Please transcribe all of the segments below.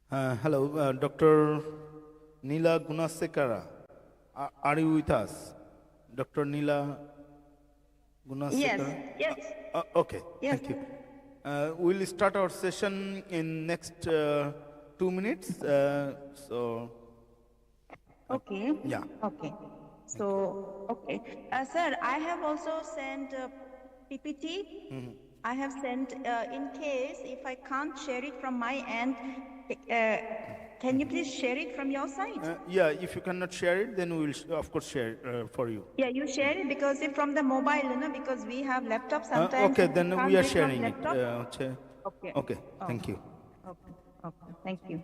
Hello, Dr. Neela Gunasekara. Are you with us? Dr. Neela Gunasekara? Yes. Okay, Yes. thank you. We'll start our session in next 2 minutes. Okay. Yeah. Okay. So, okay. Sir, I have also sent PPT. I have sent, in case if I can't share it from my end, can you please share it from your side? Yeah, if you cannot share it, then we will, of course, share for you. Yeah, you share it because if from the mobile, because we have laptop sometimes. Okay, if we then can't we are do it from sharing it. laptop. Okay. Okay, Oh, thank you. okay. Okay. Thank you.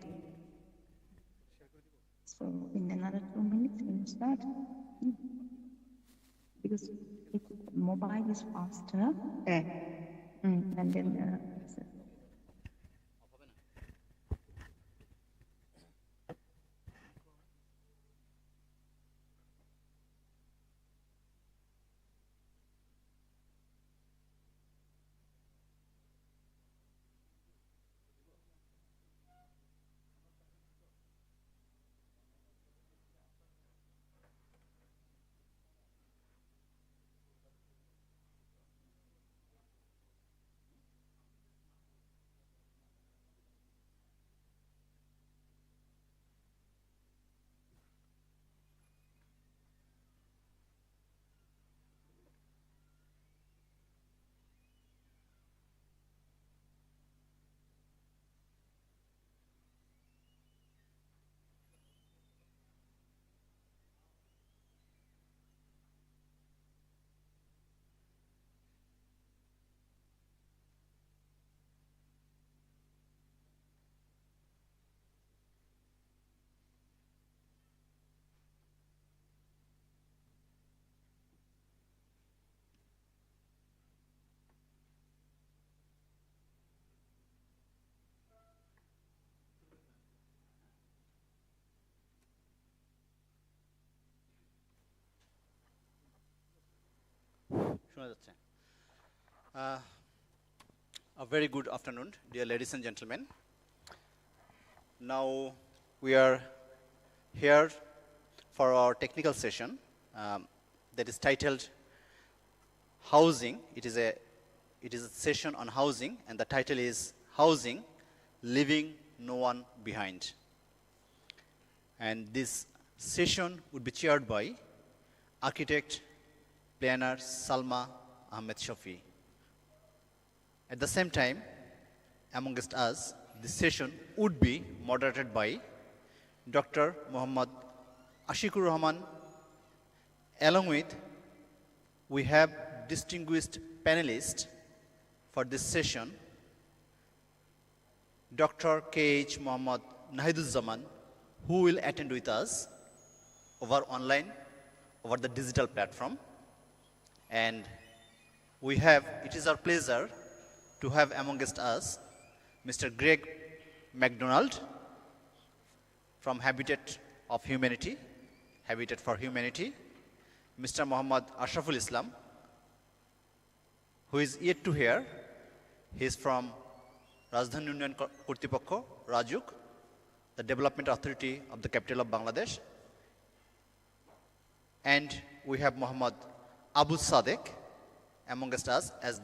So in another 2 minutes, can you start? Because mobile is faster. And then শোনা যাচ্ছে A very good afternoon, dear ladies and gentlemen. Now we are here for our technical session that is titled Housing. It is a session on housing, and the title is Housing, Leaving No One Behind. And this session would be chaired by architect planner Salma Ahmed Shafi. At the same time, amongst us, this session would be moderated by Dr. Muhammad Ashikur Rahman. Along with, we have distinguished panelists for this session, Dr. K.H. Muhammad Nahiduzzaman, who will attend with us over online, over the digital platform. And it is our pleasure to have amongst us Mr. Greg MacDonald from Habitat for Humanity, Mr. Muhammad Ashraful Islam, who is yet to hear. He is from Rajdhani Union Kortipokho, Rajuk, the development authority of the capital of Bangladesh. And we have Muhammad Abu Sadek amongst us as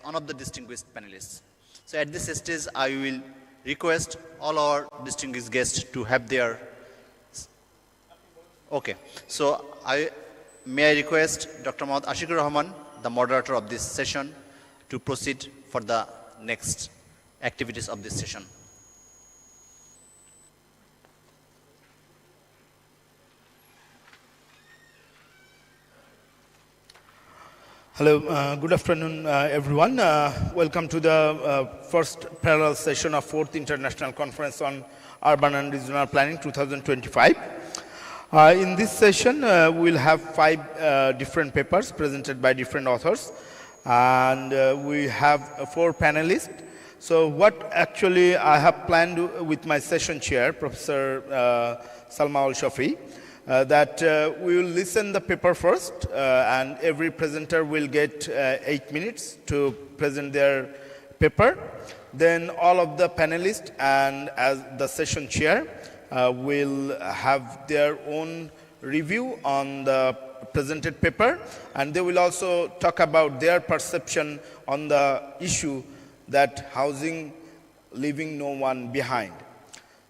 one of the distinguished panelists. So at this stage, I will request all our distinguished guests to have their. Okay. So may I request Dr. Muhammad Ashikur Rahman, the moderator of this session, to proceed for the next activities of this session. Hello, good afternoon, everyone. Welcome to the first parallel session of 4th International Conference on Urban and Regional Planning 2025. In this session, we'll have 5 different papers presented by different authors, and we have 4 panelists. So what actually I have planned with my session chair, Professor Salma Al-Shafi, that we will listen the paper first, and every presenter will get 8 minutes to present their paper. Then all of the panelists and as the session chair will have their own review on the presented paper, and they will also talk about their perception on the issue that housing, leaving no one behind.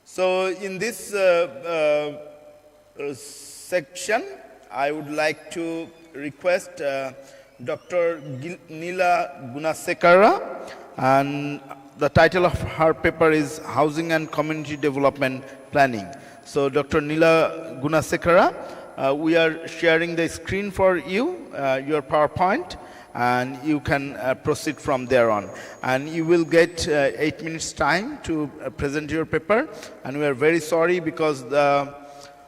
So in this section, I would like to request Dr. Neela Gunasekara, and the title of her paper is Housing and Community Development Planning. So Dr. Neela Gunasekara, we are sharing the screen for you, your PowerPoint, and you can proceed from there on. And you will get 8 minutes time to present your paper, and we are very sorry because the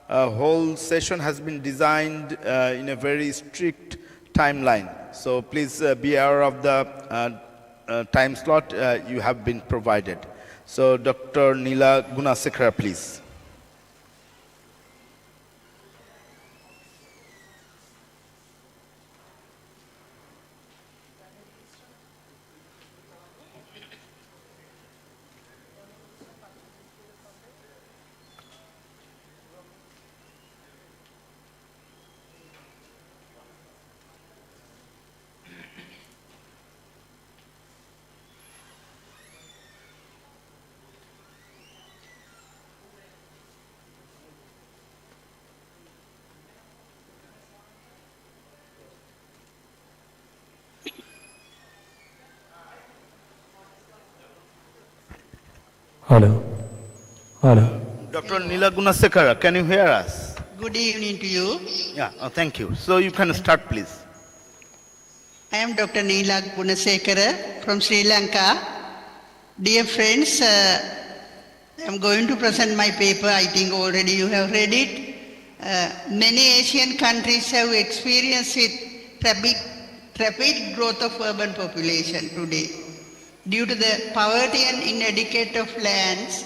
whole session has been designed in a very strict timeline. So please be aware of the time slot you have been provided. So Dr. Neela Gunasekara, please. Hello. Hello. Dr. Neela Gunasekara, can you hear us? Good evening to you. Yeah, thank you. So you can start, please. I am Dr. Neela Gunasekara from Sri Lanka. Dear friends, I am going to present my paper. I think already you have read it. Many Asian countries have experienced rapid growth of urban population today. Due to the poverty and inadequate of lands,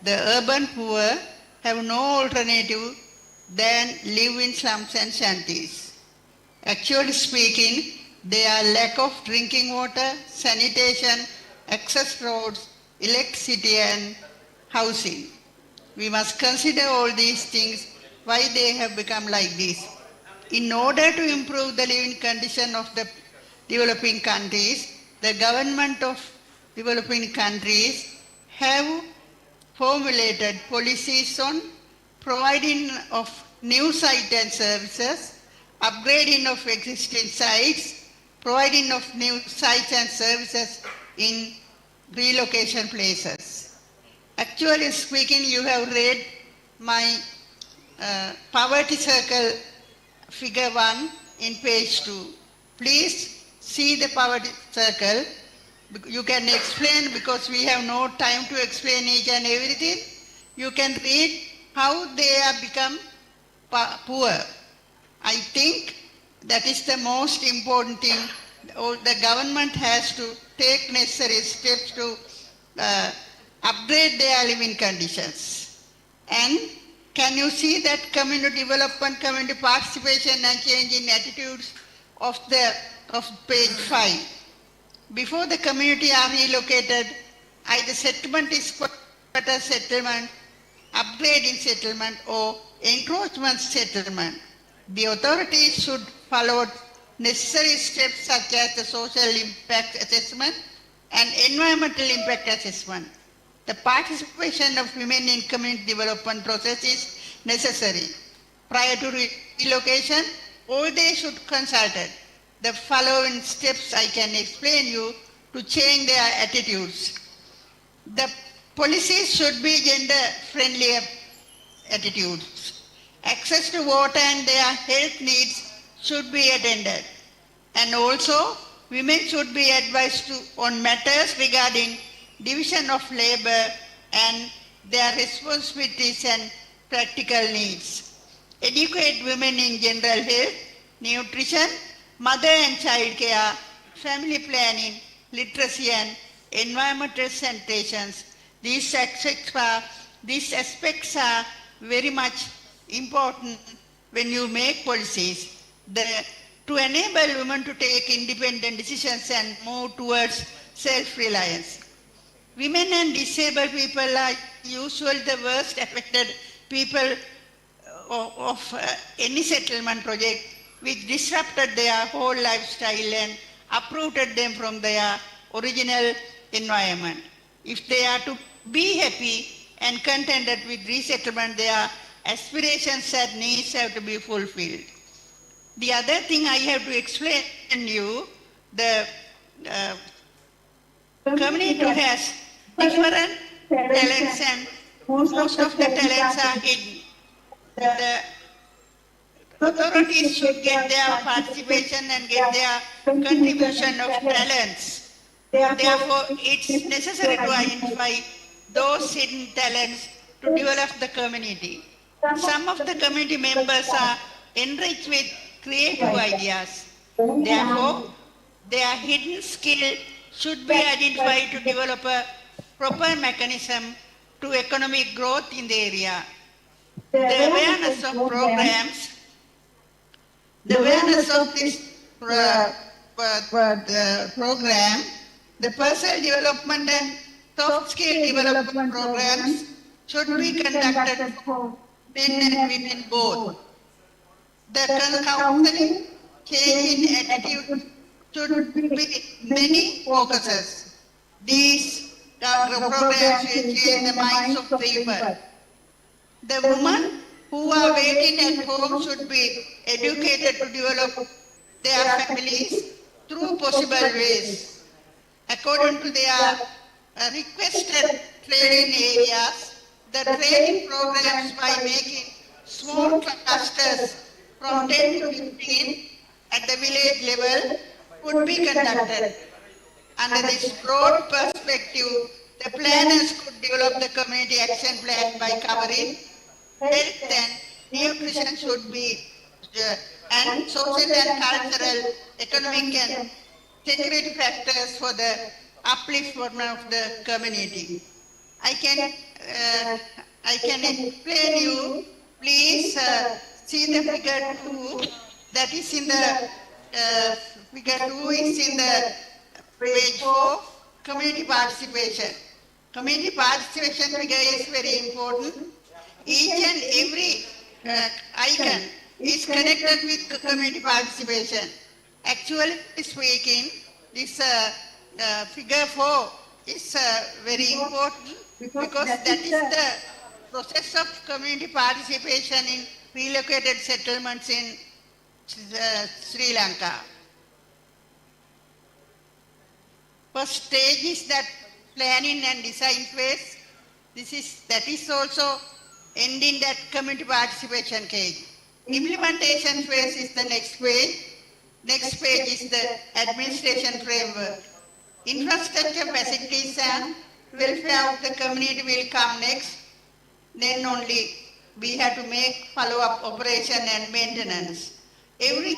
the urban poor have no alternative than live in slums and shanties. Actually speaking, there are lack of drinking water, sanitation, access roads, electricity and housing. We must consider all these things, why they have become like this. In order to improve the living condition of the developing countries, the government of developing countries have formulated policies on providing of new sites and services, upgrading of existing sites, providing of new sites and services in relocation places. Actually speaking, you have read my poverty circle figure 1 in page 2. Please see the poverty circle. You can explain, because we have no time to explain each and everything. You can read how they have become poor. I think that is the most important thing. The government has to take necessary steps to upgrade their living conditions. And can you see that community development, community participation and change in attitudes of page 5? Before the community are relocated, either settlement is quarter settlement, upgrading settlement or encroachment settlement. The authorities should follow necessary steps such as the social impact assessment and environmental impact assessment. The participation of women in community development process is necessary. Prior to relocation, all they should consult the following steps I can explain you to change their attitudes. The policies should be gender-friendly attitudes. Access to water and their health needs should be attended. And also, women should be advised on matters regarding division of labor and their responsibilities and practical needs. Educate women in general health, nutrition, mother and child care, family planning, literacy and environmental sanitation. These aspects are very much important when you make policies. To enable women to take independent decisions and move towards self-reliance. Women and disabled people are usually the worst affected people of any settlement project, which disrupted their whole lifestyle and uprooted them from their original environment. If they are to be happy and contented with resettlement, their aspirations and needs have to be fulfilled. The other thing I have to explain to you, the community has different talents and most of the talents are hidden. The authorities should get their participation and get their contribution of talents. Therefore, it's necessary to identify those hidden talents to develop the community. Some of the community members are enriched with creative ideas. Therefore, their hidden skill should be identified to develop a proper mechanism to economic growth in the area. The awareness of programs, the awareness of this program, the personal development and soft skill development programs should be conducted for men and women both. The counseling, change in attitude should be many focuses. These programs will change the minds of people. The women who are waiting at home should be educated to develop their families through possible ways. According to their requested training areas, the training programs by making small clusters from 10 to 15 at the village level would be conducted. Under this broad perspective, the planners could develop the community action plan by covering health and nutrition should be and social and cultural, economic and security factors for the upliftment of the community. I can explain you. Please see the figure 2. That is in the figure 2 is in the page 4. Community participation. Community participation figure is very important. Each and every icon is connected with community participation. Actually speaking, this figure 4 is very important because that is the process of community participation in relocated settlements in Sri Lanka. First stage is that planning and design phase. That is also ending that community participation phase. Implementation phase is the next phase. Next page is the administration framework. Infrastructure facilities and welfare of the community will come next. Then only we have to make follow-up operation and maintenance. Every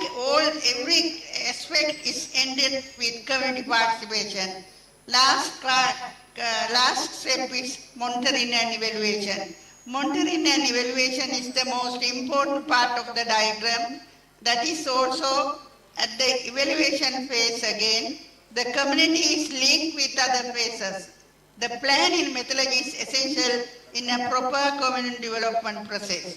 aspect is ended with community participation. Last step is monitoring and evaluation. Monitoring and evaluation is the most important part of the diagram. That is also at the evaluation phase again. The community is linked with other phases. The planning methodology is essential in a proper community development process.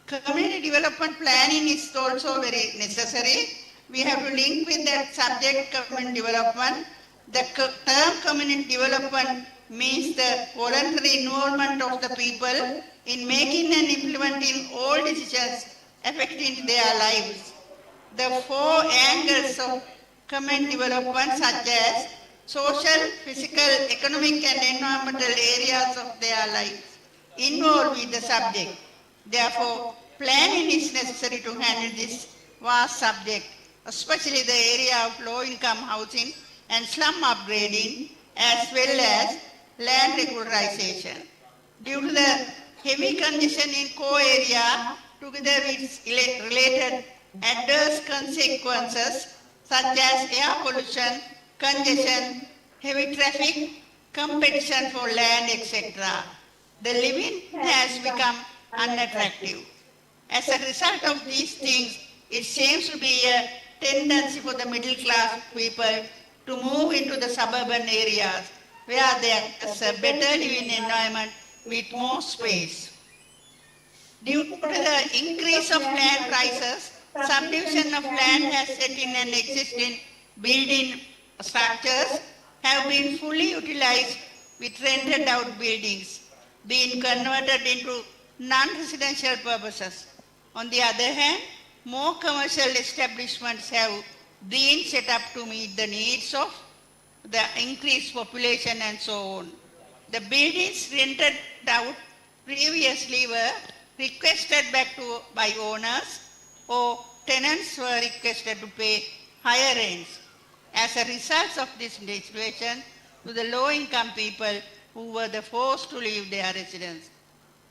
Community development planning is also very necessary. We have to link with that subject community development. The term community development means the voluntary involvement of the people in making and implementing all decisions affecting their lives. The 4 angles of community development such as social, physical, economic and environmental areas of their lives involved with the subject. Therefore, planning is necessary to handle this vast subject, especially the area of low-income housing and slum upgrading, as well as land regularization. Due to the heavy congestion in core area, together with related adverse consequences such as air pollution, congestion, heavy traffic, competition for land, etc., the living has become unattractive. As a result of these things, it seems to be a tendency for the middle class people to move into the suburban areas where there is a better living environment with more space. Due to the increase of land prices, subdivision of land has set in and existing building structures have been fully utilized with rented out buildings being converted into non-residential purposes. On the other hand, more commercial establishments have been set up to meet the needs of the increased population and so on. The buildings rented out previously were requested back by owners, or tenants were requested to pay higher rents. As a result of this situation, to the low-income people who were forced to leave their residence.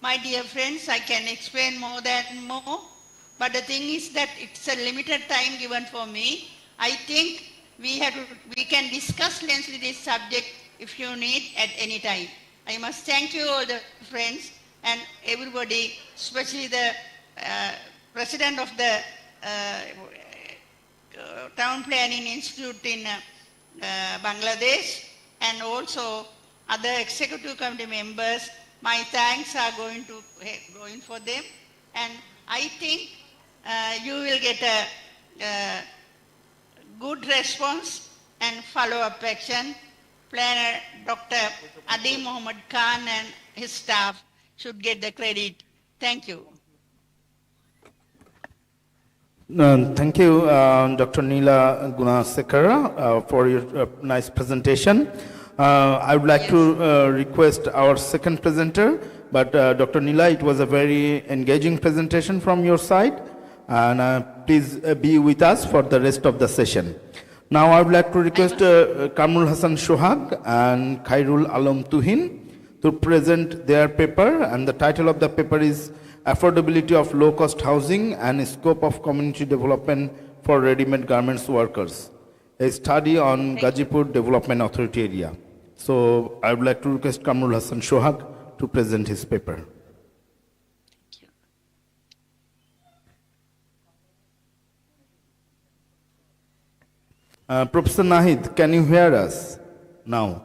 My dear friends, I can explain more, but the thing is that it's a limited time given for me. I think we can discuss lengthily this subject if you need at any time. I must thank you all the friends and everybody, especially the president of the Town Planning Institute in Bangladesh, and also other executive committee members. My thanks are going for them, and I think you will get a good response and follow-up action. Planner Dr. Adi Muhammad Khan and his staff should get the credit. Thank you. Thank you, Dr. Neela Gunasekara, for your nice presentation. I would like to request our second presenter, but Dr. Neela, it was a very engaging presentation from your side, and please be with us for the rest of the session. Now I would like to request Kamrul Hassan Shohag and Khairul Alam Tuhin to present their paper, and the title of the paper is Affordability of Low-Cost Housing and Scope of Community Development for Ready-Made Garments Workers, a study on Gazipur Development Authority area. So I would like to request Kamrul Hassan Shohag to present his paper. Professor Nahid, can you hear us now?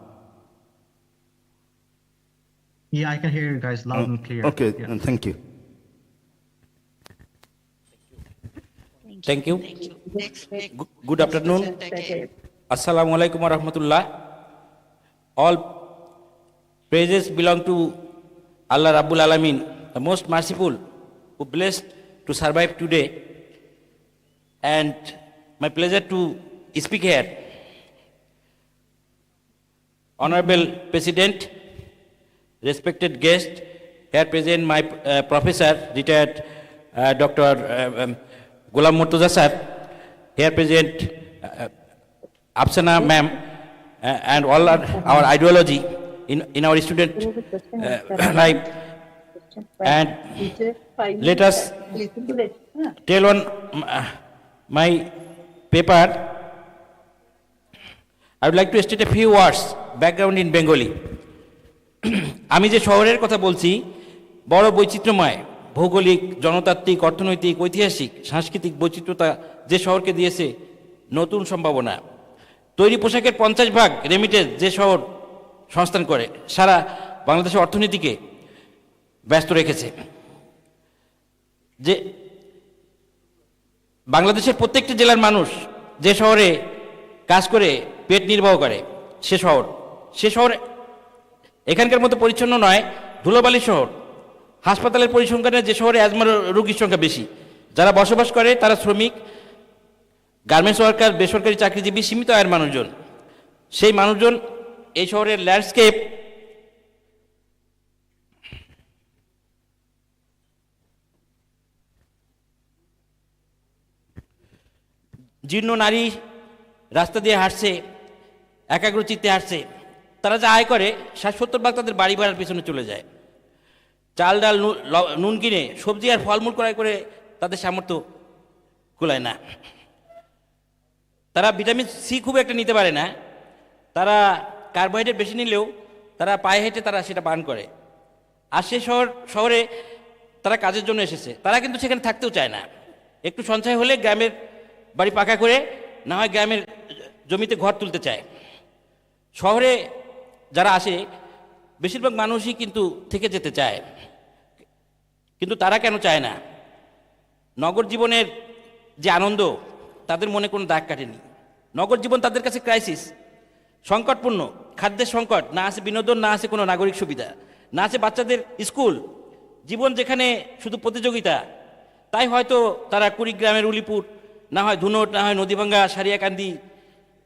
Yeah, I can hear you guys loud and clear. Okay, Yeah. Thank you. Thank you. Good afternoon. Assalamu alaikum wa rahmatullah. All praises belong to Allah Rabbul Alamin, the most merciful, who blessed to survive today. And my pleasure to speak here. Honorable President, respected guest, here present my professor, retired Dr. Ghulam Murtuza sir, here present Afsana ma'am, and all our ideology in our student life. And let us tell on my paper. I would like to state a few words, background in Bengali. আমি যে শহরের কথা বলছি বড় বৈচিত্র্যময়, ভৌগোলিক, জনতাত্ত্বিক, অর্থনৈতিক, ঐতিহাসিক, সাংস্কৃতিক বৈচিত্র্যতা যে শহরকে দিয়েছে নতুন সম্ভাবনা। তৈরি পোশাকের 50% রেমিটেন্স যে শহর সংস্থান করে সারা বাংলাদেশের অর্থনীতিকে ব্যস্ত রেখেছে। যে বাংলাদেশের প্রত্যেকটি জেলার মানুষ যে শহরে কাজ করে পেট নির্বাহ করে সে শহর এখানকার মতো পরিচ্ছন্ন নয়, ধুলোবালি শহর। হাসপাতালের পরিসংখ্যানে যে শহরে অ্যাজমার রোগীর সংখ্যা বেশি, যারা বসবাস করে তারা শ্রমিক, গার্মেন্টস ওয়ার্কার, বেসরকারি চাকরিজীবী, সীমিত আয়ের মানুষজন। সেই মানুষজন এই শহরের ল্যান্ডস্কেপ জীর্ণ নারী রাস্তা দিয়ে হাঁটছে, একাগ্রচিত্তে হাঁটছে। তারা যা আয় করে 60-70% তাদের বাড়ি ভাড়ার পেছনে চলে যায়। চাল ডাল নুন কিনে সবজি আর ফলমূল ক্রয় করে তাদের সামর্থ্য কুলায় না। তারা ভিটামিন সি খুব একটা নিতে পারে না, তারা কার্বোহাইড্রেট বেশি নিলেও তারা পায়ে হেঁটে তারা সেটা পান করে। আর সে শহরে তারা কাজের জন্য এসেছে, তারা কিন্তু সেখানে থাকতেও চায় না। একটু সঞ্চয় হলে গ্রামের বাড়ি পাকা করে, না হয় গ্রামের জমিতে ঘর তুলতে চায়। শহরে যারা আসে বেশিরভাগ মানুষই কিন্তু থেকে যেতে চায়, কিন্তু তারা কেন চায় না? নগর জীবনের যে আনন্দ তাদের মনে কোনো দাগ কাটেনি। নগর জীবন তাদের কাছে ক্রাইসিস, সংকটপূর্ণ। খাদ্যের সংকট, না আছে বিনোদন, না আছে কোনো নাগরিক সুবিধা, না আছে বাচ্চাদের স্কুল জীবন যেখানে শুধু প্রতিযোগিতা। তাই হয়তো তারা কুড়িগ্রামের উলিপুর, না হয় ধুনট, না হয় নদীভাঙ্গা, সারিয়াকান্দি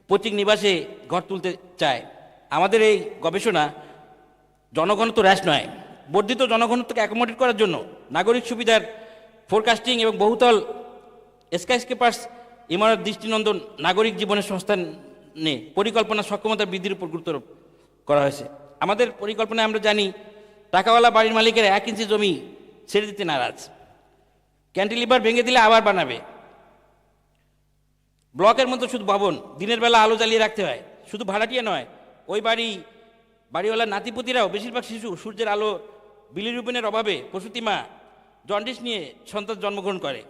পৈতৃক নিবাসে ঘর তুলতে চায়। আমাদের এই গবেষণা জনঘনত্ব হ্রাস নয়, বর্ধিত জনঘনত্বকে অ্যাকোমোডেট করার জন্য নাগরিক সুবিধার ফোরকাস্টিং এবং বহুতল স্কাইস্কেপার্স ইমারত দৃষ্টিনন্দন নাগরিক জীবনের সংস্থানে পরিকল্পনা সক্ষমতা বৃদ্ধির উপর গুরুত্ব আরোপ করা হয়েছে। আমাদের পরিকল্পনায় আমরা জানি টাকাওয়ালা বাড়ির মালিকেরা 1 ইঞ্চি জমি ছেড়ে দিতে নারাজ। ক্যান্টিলিভার ভেঙে দিলে আবার বানাবে। ব্লকের মতো শুধু ভবন, দিনের বেলা আলো জ্বালিয়ে রাখতে হয়। শুধু ভাড়াটিয়া নয়, ওই বাড়িওয়ালার নাতিপুতিরাও বেশিরভাগ শিশু সূর্যের আলো বিলিরুবিনের অভাবে প্রসূতি মা জন্ডিস নিয়ে সন্তান জন্মগ্রহণ করে।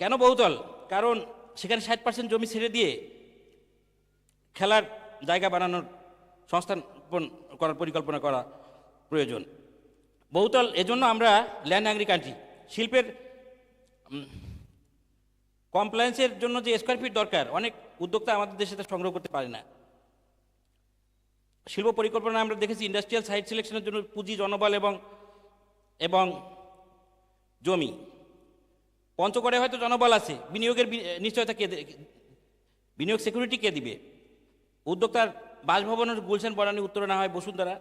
কেন বহুতল? কারণ সেখানে 60% জমি ছেড়ে দিয়ে খেলার জায়গা বানানোর সংস্থান করার পরিকল্পনা করা প্রয়োজন। বহুতল এজন্য আমরা ল্যান্ড অ্যাগ্রি কান্ট্রি। শিল্পের কমপ্লায়েন্সের জন্য যে স্কোয়ার ফিট দরকার, অনেক উদ্যোক্তা আমাদের দেশে তা সংগ্রহ করতে পারে না। শিল্প পরিকল্পনা আমরা দেখেছি ইন্ডাস্ট্রিয়াল সাইট সিলেকশনের জন্য পুঁজি, জনবল এবং জমি। পঞ্চগড়ে হয়তো জনবল আছে, বিনিয়োগের নিশ্চয়তা বিনিয়োগ সিকিউরিটি কে দিবে? উদ্যোক্তার বাসভবনের গুলশান, বনানী, উত্তরে, না হয় বসুন্ধরা।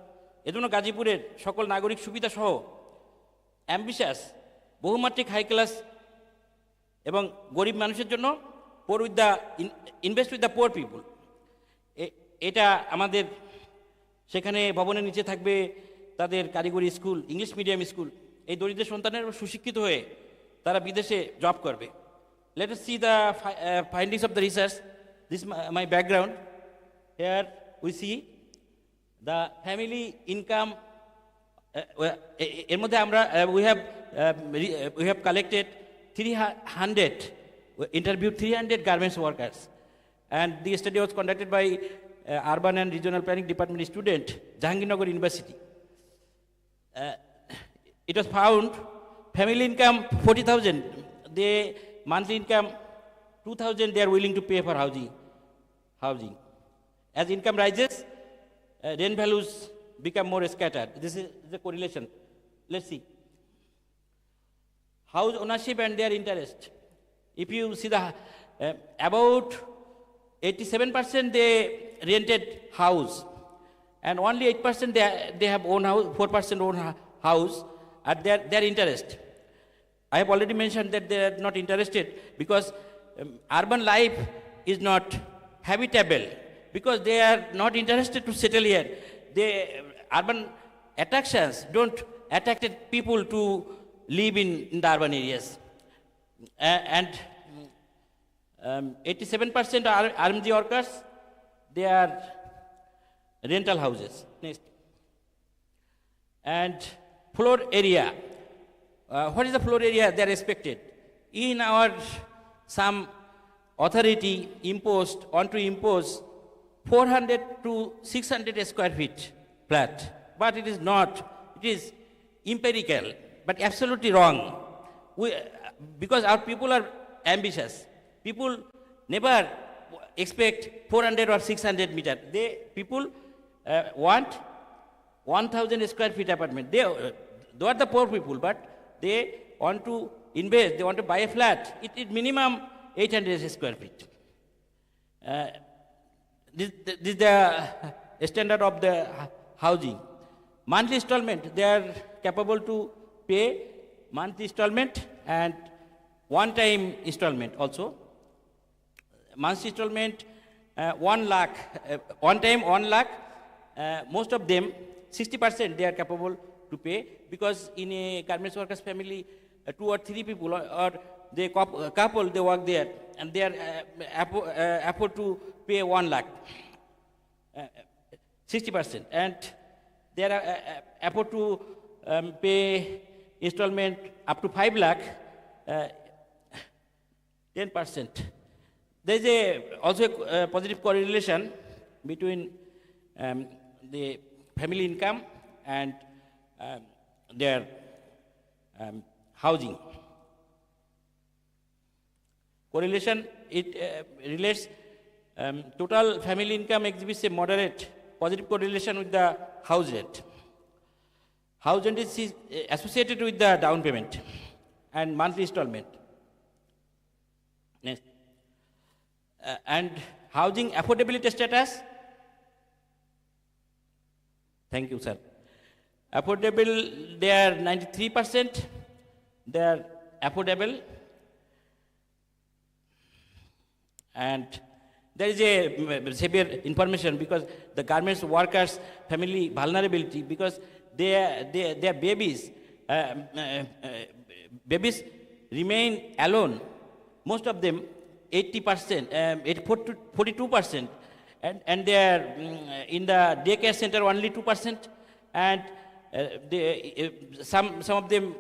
এজন্য গাজীপুরের সকল নাগরিক সুবিধা সহ অ্যাম্বিশাস বহুমাত্রিক হাই ক্লাস এবং গরিব মানুষের জন্য poor with the invest with the poor people, এটা আমাদের সেখানে ভবনের নিচে থাকবে তাদের কারিগরি স্কুল, ইংলিশ মিডিয়াম স্কুল। এই দরিদ্র সন্তানের সুশিক্ষিত হয়ে তারা বিদেশে জব করবে। Let us see the findings of the research. This my background. Here we see the family income. এর মধ্যে আমরা we have collected 300, interviewed 300 garments workers, and the study was conducted by Urban and Regional Planning Department student, Jahangirnagar University. It was found family income 40,000, they monthly income 2,000, they are willing to pay for housing. As income rises, rent values become more scattered. This is the correlation. Let's see. House ownership and their interest. If you see the about 87% they rented house, and only 8% they have own house, 4% own house at their interest. I have already mentioned that they are not interested because urban life is not habitable, because they are not interested to settle here. Urban attractions don't attract people to live in the urban areas. And 87% are RMG workers, they are rental houses. Next. And floor area. What is the floor area they are expected? In our some authority want to impose 400 to 600 square feet flat, but it is not. It is empirical, but absolutely wrong. Because our people are ambitious. People never expect 400 or 600 meter. People want 1,000 square feet apartment. They are the poor people, but they want to invest. They want to buy a flat. It is minimum 800 square feet. This is the standard of the housing. Monthly installment, they are capable to pay monthly installment and one-time installment also. Monthly installment, 1 lakh, one time 1 lakh. Most of them, 60% they are capable to pay, because in a garments workers family, 2 or 3 people or they couple, they work there, and they are afford to pay 1 lakh, 60%, and they are afford to pay installment up to 5 lakh, 10%. There is also a positive correlation between the family income and their housing. Correlation, it relates total family income exhibits a moderate positive correlation with the house rate. House rent is associated with the down payment and monthly installment. Next. And housing affordability status. Thank you, sir. Affordable, they are 93%. They are affordable. And there is a severe information because the garments workers' family vulnerability because their babies, babies remain alone. Most of them, 80%, 42%, and they are in the daycare center only 2%, and some of them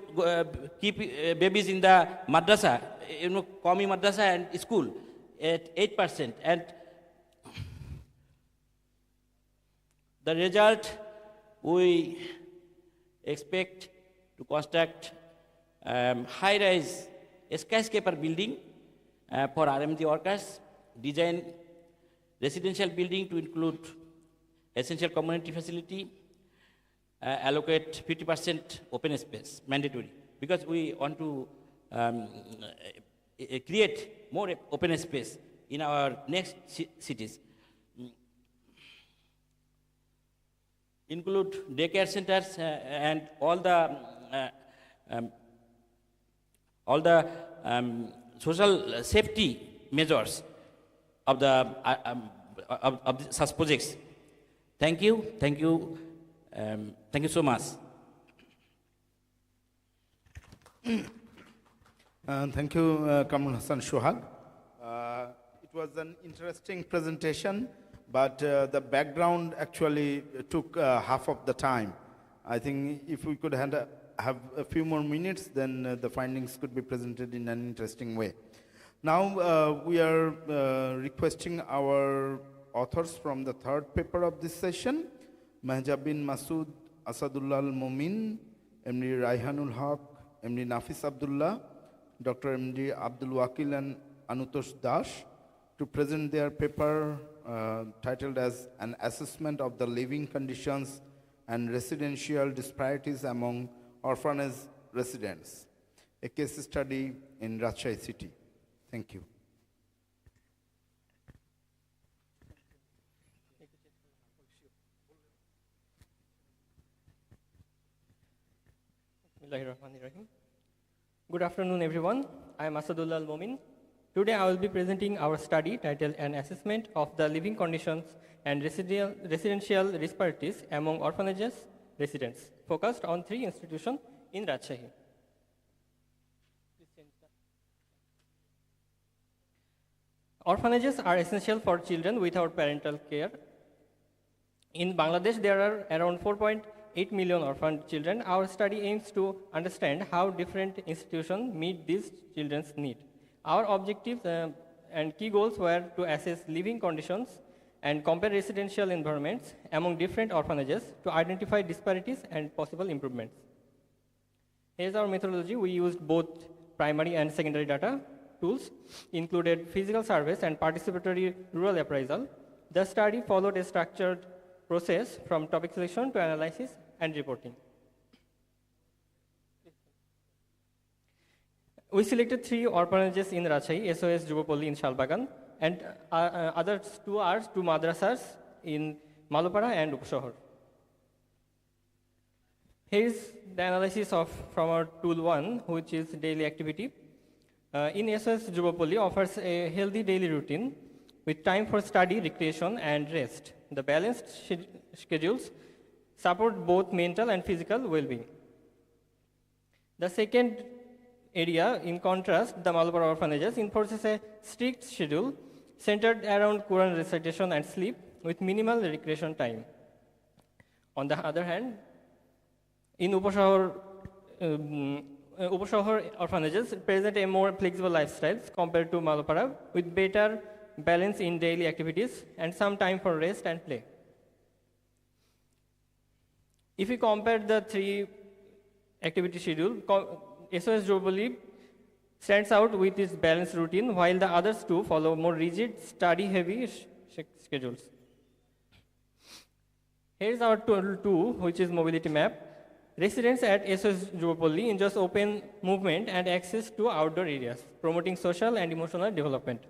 keep babies in the madrasa, Qawmi madrasa and school at 8%, and the result we expect to construct high-rise skyscraper building for RMG workers, design residential building to include essential community facility, allocate 50% open space, mandatory, because we want to create more open space in our next cities. Include daycare centers and all the social safety measures of the such projects. Thank you so much. Thank you, Kamal Hassan Shohag. It was an interesting presentation, but the background actually took half of the time. I think if we could have a few more minutes, then the findings could be presented in an interesting way. Now we are requesting our authors from the third paper of this session, Mahjab bin Masood Asadullah al-Momin, MD Raihanul Haq, MD Nafis Abdullah, Dr. MD Abdul Wakil and Anutosh Das, to present their paper titled as An Assessment of the Living Conditions and Residential Disparities Among Orphanage Residents, a case study in Rajshahi City. Thank you. Good afternoon, everyone. I am Asadullah Al-Momin. Today I will be presenting our study titled An Assessment of the Living Conditions and Residential Disparities Among Orphanages Residents, focused on 3 institutions in Rajshahi. Orphanages are essential for children without parental care. In Bangladesh, there are around 4.8 million orphan children. Our study aims to understand how different institutions meet these children's needs. Our objectives and key goals were to assess living conditions and compare residential environments among different orphanages to identify disparities and possible improvements. Here's our methodology. We used both primary and secondary data tools, included physical surveys and participatory rural appraisal. The study followed a structured process from topic selection to analysis and reporting. We selected 3 orphanages in Rajshahi, SOS Jubopolli in Shalbagan, and other 2 are 2 madrasas in Malopara and Upshohor. Here is the analysis from our tool 1, which is daily activity. In SOS Jubopolli offers a healthy daily routine with time for study, recreation, and rest. The balanced schedules support both mental and physical well-being. The second area, in contrast, the Malopara orphanages enforces a strict schedule centered around Quran recitation and sleep with minimal recreation time. On the other hand, in Upashohor orphanages present a more flexible lifestyle compared to Malopara with better balance in daily activities, and some time for rest and play. If we compare the three activity schedule, SOS Jubilee stands out with its balanced routine, while the others two follow more rigid, study-heavy schedules. Here's our tool 2, which is mobility map. Residents at SOS Jubilee enjoy open movement and access to outdoor areas, promoting social and emotional development.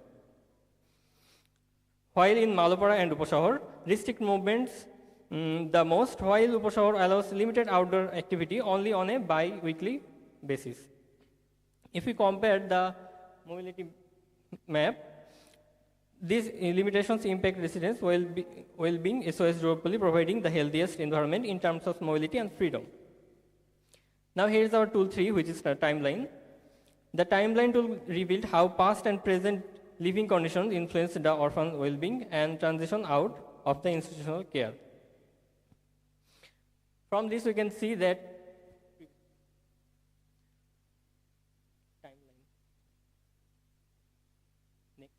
While in Malapara and Upashahar, restrict movements the most, while Upashahar allows limited outdoor activity only on a bi-weekly basis. If we compare the mobility map, these limitations impact residents' well-being, SOS Jubilee providing the healthiest environment in terms of mobility and freedom. Now here's our tool 3, which is the timeline. The timeline tool revealed how past and present living conditions influence the orphan well-being and transition out of the institutional care. From this, we can see that timeline. Next.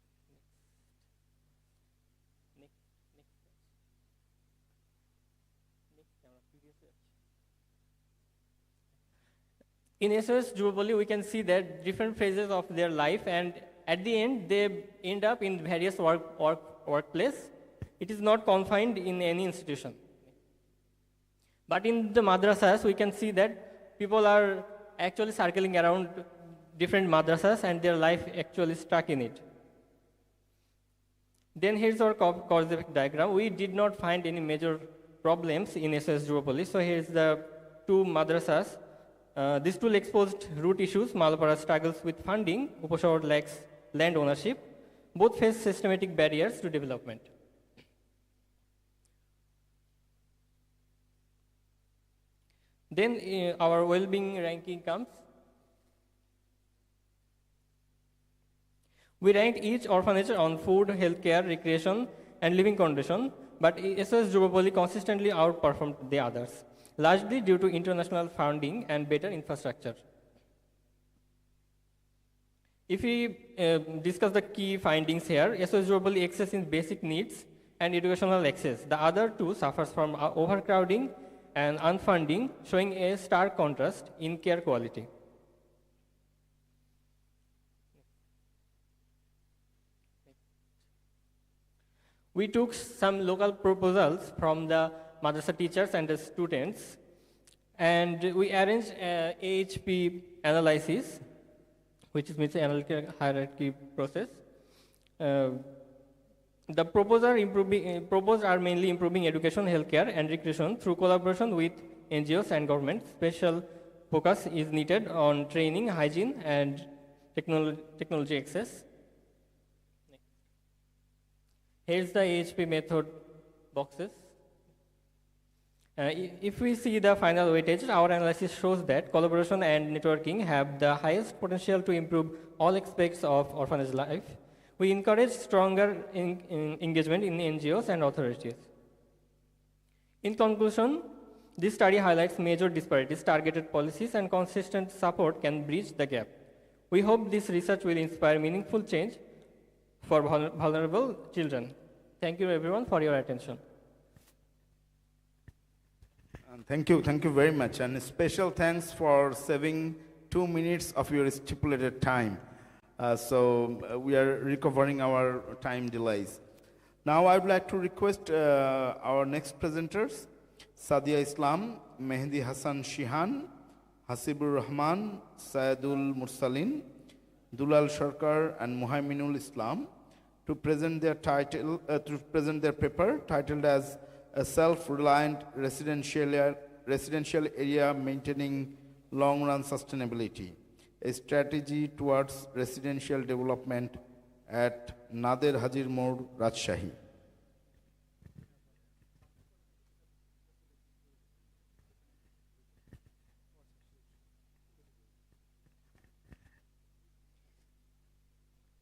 In SOS Jubilee, we can see that different phases of their life, and at the end, they end up in various workplace. It is not confined in any institution. But in the madrasas, we can see that people are actually circling around different madrasas and their life actually stuck in it. Then here's our cause effect diagram. We did not find any major problems in SOS Jubilee. So here's the two madrasas. This tool exposed root issues. Malapara struggles with funding. Upashahar lacks land ownership. Both face systematic barriers to development. Then our well-being ranking comes. We ranked each orphanage on food, healthcare, recreation, and living condition, but SOS Jubilee consistently outperformed the others, largely due to international funding and better infrastructure. If we discuss the key findings here, SOS Jubilee excels in basic needs and educational access. The other two suffers from overcrowding and unfunding, showing a stark contrast in care quality. We took some local proposals from the madrasa teachers and the students, and we arranged AHP analysis, which is analytical hierarchy process. The proposed are mainly improving education, healthcare, and recreation through collaboration with NGOs and government. Special focus is needed on training, hygiene, and technology access. Here's the AHP method boxes. If we see the final weightage, our analysis shows that collaboration and networking have the highest potential to improve all aspects of orphanage life. We encourage stronger engagement in NGOs and authorities. In conclusion, this study highlights major disparities, targeted policies, and consistent support can bridge the gap. We hope this research will inspire meaningful change for vulnerable children. Thank you everyone for your attention. Thank you very much, and special thanks for saving 2 minutes of your stipulated time. We are recovering our time delays. Now I would like to request our next presenters, Sadia Islam, Mehdi Hassan Shihan, Hasibur Rahman, Sayedul Mursalin, Dulal Sharkar, and Muhaiminul Islam to present their paper titled as a self-reliant residential area maintaining long-run sustainability, a strategy towards residential development at Nader Hajir Mode, Rajshahi.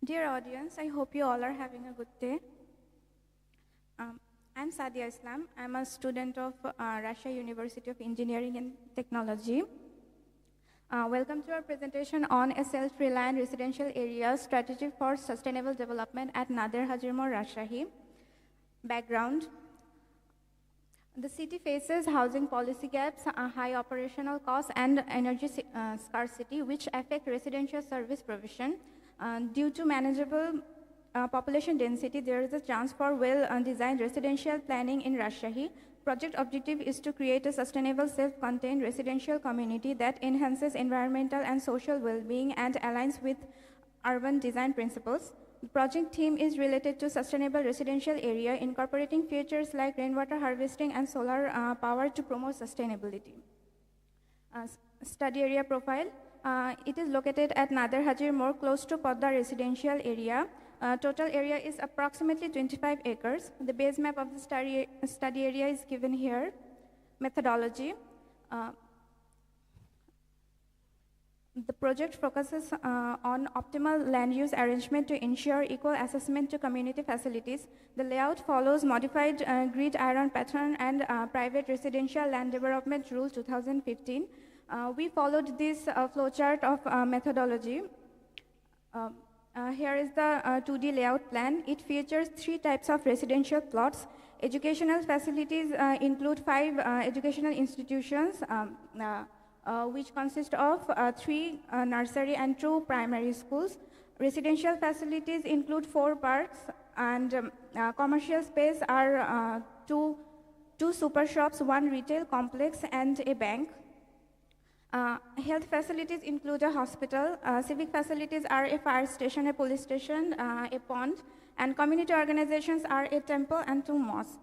Dear audience, I hope you all are having a good day. I'm Sadia Islam. I'm a student of Russia University of Engineering and Technology. Welcome to our presentation on a self-reliant residential area strategy for sustainable development at Nader Hajirmoor, Rajshahi. Background. The city faces housing policy gaps, high operational costs, and energy scarcity, which affect residential service provision. Due to manageable population density, there is a chance for well-designed residential planning in Rajshahi. Project objective is to create a sustainable, self-contained residential community that enhances environmental and social well-being and aligns with urban design principles. The project theme is related to sustainable residential area, incorporating features like rainwater harvesting and solar power to promote sustainability. Study area profile. It is located at Nader Hajirmoor, close to Podda residential area. Total area is approximately 25 acres. The base map of the study area is given here. Methodology. The project focuses on optimal land use arrangement to ensure equal assessment to community facilities. The layout follows modified grid iron pattern and private residential land development rule 2015. We followed this flowchart of methodology. Here is the 2D layout plan. It features 3 types of residential plots. Educational facilities include 5 educational institutions, which consist of 3 nursery and 2 primary schools. Residential facilities include 4 parks, and commercial space are 2 super shops, 1 retail complex, and a bank. Health facilities include a hospital. Civic facilities are a fire station, a police station, a pond, and community organizations are a temple and 2 mosques.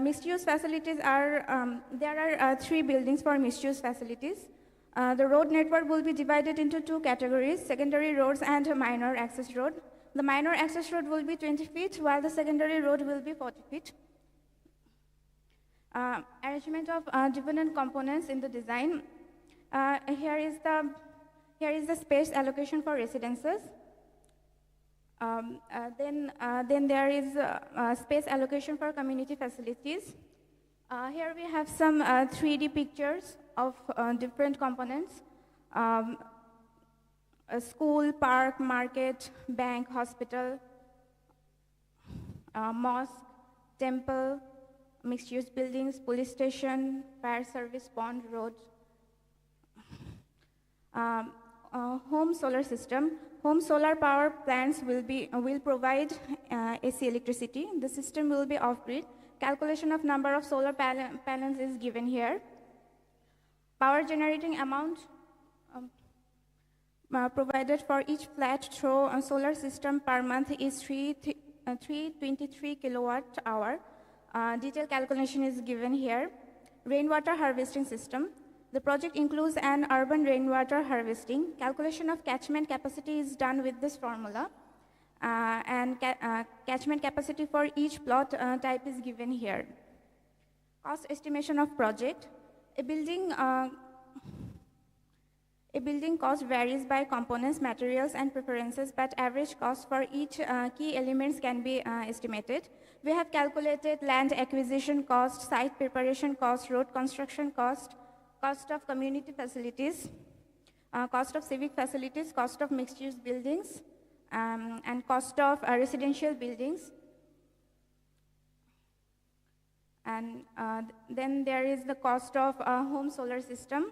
Mixed-use facilities are, there are 3 buildings for mixed-use facilities. The road network will be divided into 2 categories, secondary roads and minor access road. The minor access road will be 20 feet, while the secondary road will be 40 feet. Arrangement of dependent components in the design. Here is the space allocation for residences. Then there is space allocation for community facilities. Here we have some 3D pictures of different components. A school, park, market, bank, hospital, mosque, temple, mixed-use buildings, police station, fire service, pond, road. Home solar system. Home solar power plants will provide AC electricity. The system will be off-grid. Calculation of number of solar panels is given here. Power generating amount provided for each flat throw solar system per month is 323 kilowatt hour. Detailed calculation is given here. Rainwater harvesting system. The project includes an urban rainwater harvesting. Calculation of catchment capacity is done with this formula. And catchment capacity for each plot type is given here. Cost estimation of project. A building cost varies by components, materials, and preferences, but average cost for each key elements can be estimated. We have calculated land acquisition cost, site preparation cost, road construction cost, cost of community facilities, cost of civic facilities, cost of mixed-use buildings, and cost of residential buildings. And then there is the cost of home solar system.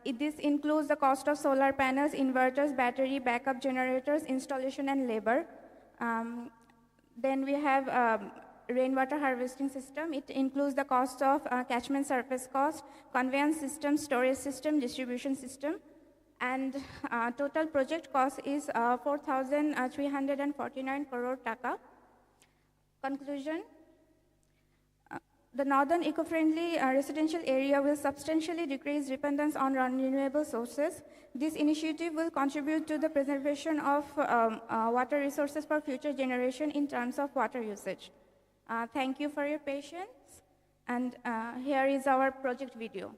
This includes the cost of solar panels, inverters, battery, backup generators, installation, and labor. Then we have rainwater harvesting system. It includes the cost of catchment surface cost, conveyance system, storage system, distribution system. And total project cost is 4,349 crore taka. Conclusion. The northern eco-friendly residential area will substantially decrease dependence on renewable sources. This initiative will contribute to the preservation of water resources for future generation in terms of water usage. Thank you for your patience, and here is our project video.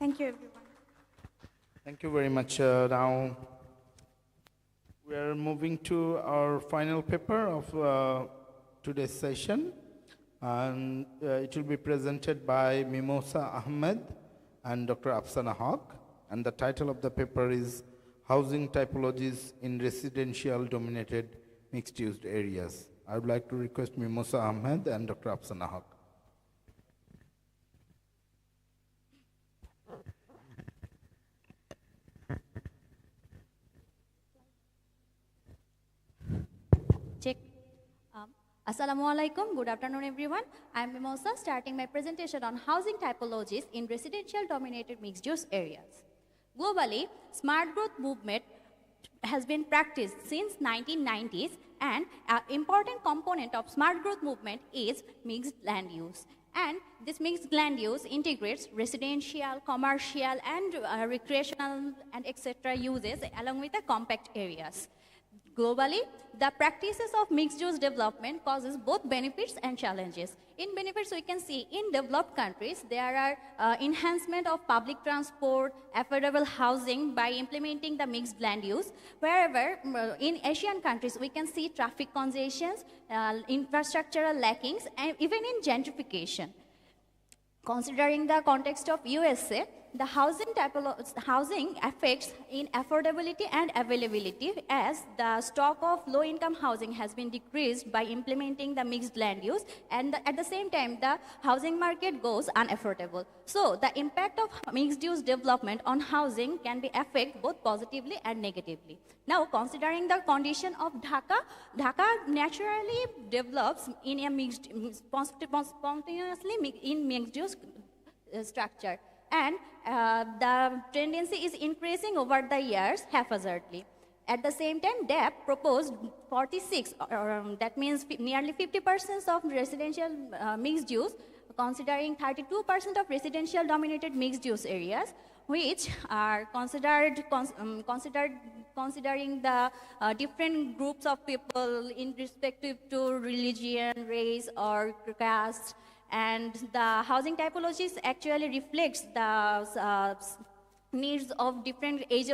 Thank you, everyone. Thank you very much. Now, we are moving to our final paper of today's session, and it will be presented by Mimosa Ahmed and Dr. Afsana Haq, and the title of the paper is Housing Typologies in Residential Dominated Mixed-Use Areas. I would like to request Mimosa Ahmed and Dr. Afsana Haq. Check. Assalamu alaikum. Good afternoon, everyone. I am Mimosa, starting my presentation on housing typologies in residential dominated mixed-use areas. Globally, smart growth movement has been practiced since 1990s, and an important component of smart growth movement is mixed land use. And this mixed land use integrates residential, commercial, and recreational and etc. uses along with the compact areas. Globally, the practices of mixed-use development causes both benefits and challenges. In benefits, we can see in developed countries, there are enhancement of public transport, affordable housing by implementing the mixed land use. Wherever in Asian countries, we can see traffic congestions, infrastructural lackings, and even in gentrification. Considering the context of USA, the housing affects in affordability and availability, as the stock of low-income housing has been decreased by implementing the mixed land use, and at the same time, the housing market goes unaffordable. So, the impact of mixed-use development on housing can be affected both positively and negatively. Now, considering the condition of Dhaka, Dhaka naturally develops in a spontaneously in mixed-use structure. And the tendency is increasing over the years haphazardly. At the same time, DAP proposed 46, that means nearly 50% of residential mixed use, considering 32% of residential dominated mixed use areas, which are considering the different groups of people in respective to religion, race, or caste. And the housing typologies actually reflects the needs of different age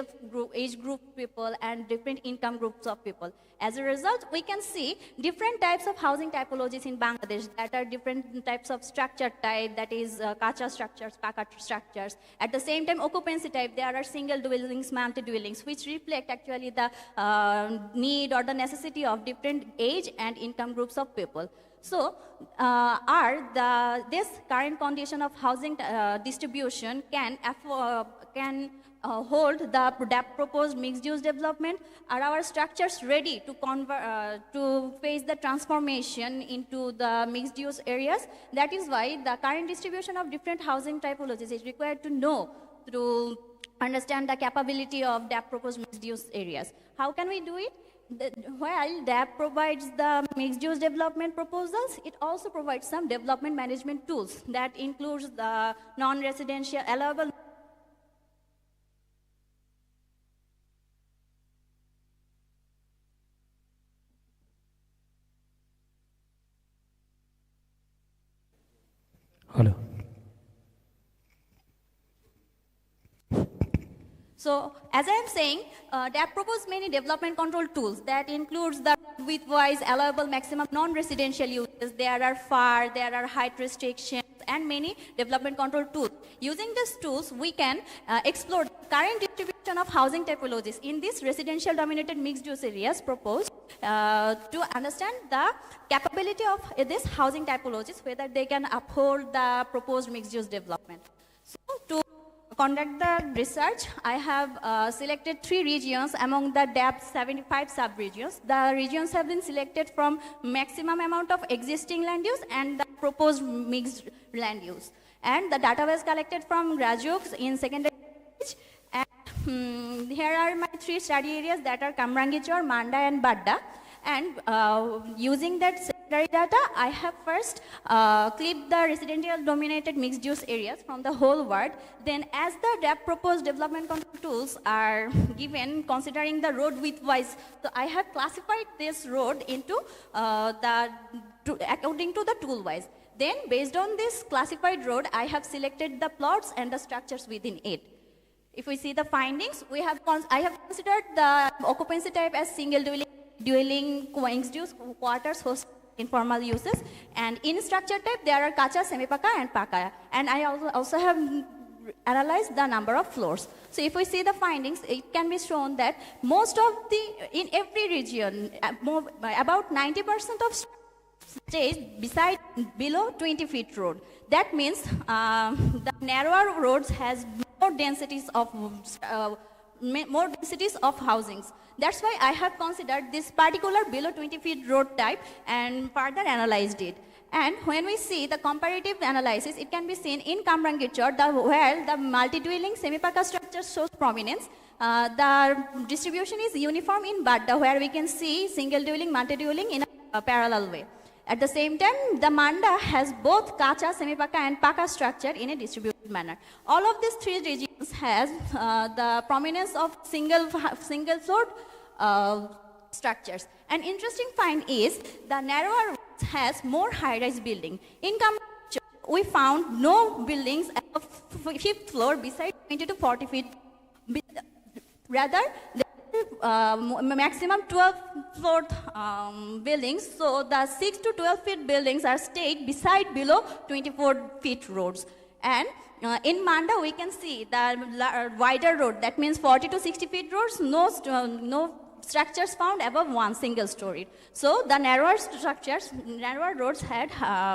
group people and different income groups of people. As a result, we can see different types of housing typologies in Bangladesh that are different types of structure type, that is kacha structures, paka structures. At the same time, occupancy type, there are single dwellings, multi-dwellings, which reflect actually the need or the necessity of different age and income groups of people. So, this current condition of housing distribution can hold the proposed mixed-use development? Are our structures ready to face the transformation into the mixed-use areas? That is why the current distribution of different housing typologies is required to know to understand the capability of the proposed mixed-use areas. How can we do it? While DAP provides the mixed-use development proposals, it also provides some development management tools that includes the non-residential allowable Hello. So, as I am saying, DAP proposed many development control tools that includes the width-wise allowable maximum non-residential uses. There are FAR, there are height restrictions, and many development control tools. Using these tools, we can explore the current distribution of housing typologies in these residential dominated mixed-use areas proposed to understand the capability of these housing typologies, whether they can uphold the proposed mixed-use development. So, to conduct the research, I have selected 3 regions among the DAP 75 sub-regions. The regions have been selected from maximum amount of existing land use and the proposed mixed land use. And the data was collected from graduates in secondary stage. And here are my 3 study areas that are Kamrangichor, Manda, and Badda. And using that secondary data, I have first clipped the residential dominated mixed use areas from the whole world. Then as the DAP proposed development control tools are given considering the road width wise, so I have classified this road into according to the tool wise. Then based on this classified road, I have selected the plots and the structures within it. If we see the findings, I have considered the occupancy type as single dwelling mixed-use quarters host informal uses, and in structure type there are kacha, semi-paka and paka, and I also have analyzed the number of floors. So if we see the findings, it can be shown that in every region, about 90% of stays below 20 feet road. That means the narrower roads has more densities of housings. That's why I have considered this particular below 20 feet road type and further analyzed it. And when we see the comparative analysis, it can be seen in Kamrangirchar, where the multi-dwelling semi-paka structure shows prominence. The distribution is uniform in Badda, where we can see single-dwelling, multi-dwelling in a parallel way. At the same time, the Manda has both kacha, semi-paka and paka structure in a distributed manner. All of these three regions has the prominence of single-floored structures. An interesting find is the narrower roads has more high-rise building. In Kamrangirchar, we found no buildings above 5th floor beside 20 to 40 feet. Rather, maximum 12 floor buildings, so the 6 to 12 feet buildings are stayed beside below 24 feet roads. And in Manda, we can see the wider road, that means 40 to 60 feet roads, no structures found above one single story. So the narrower roads had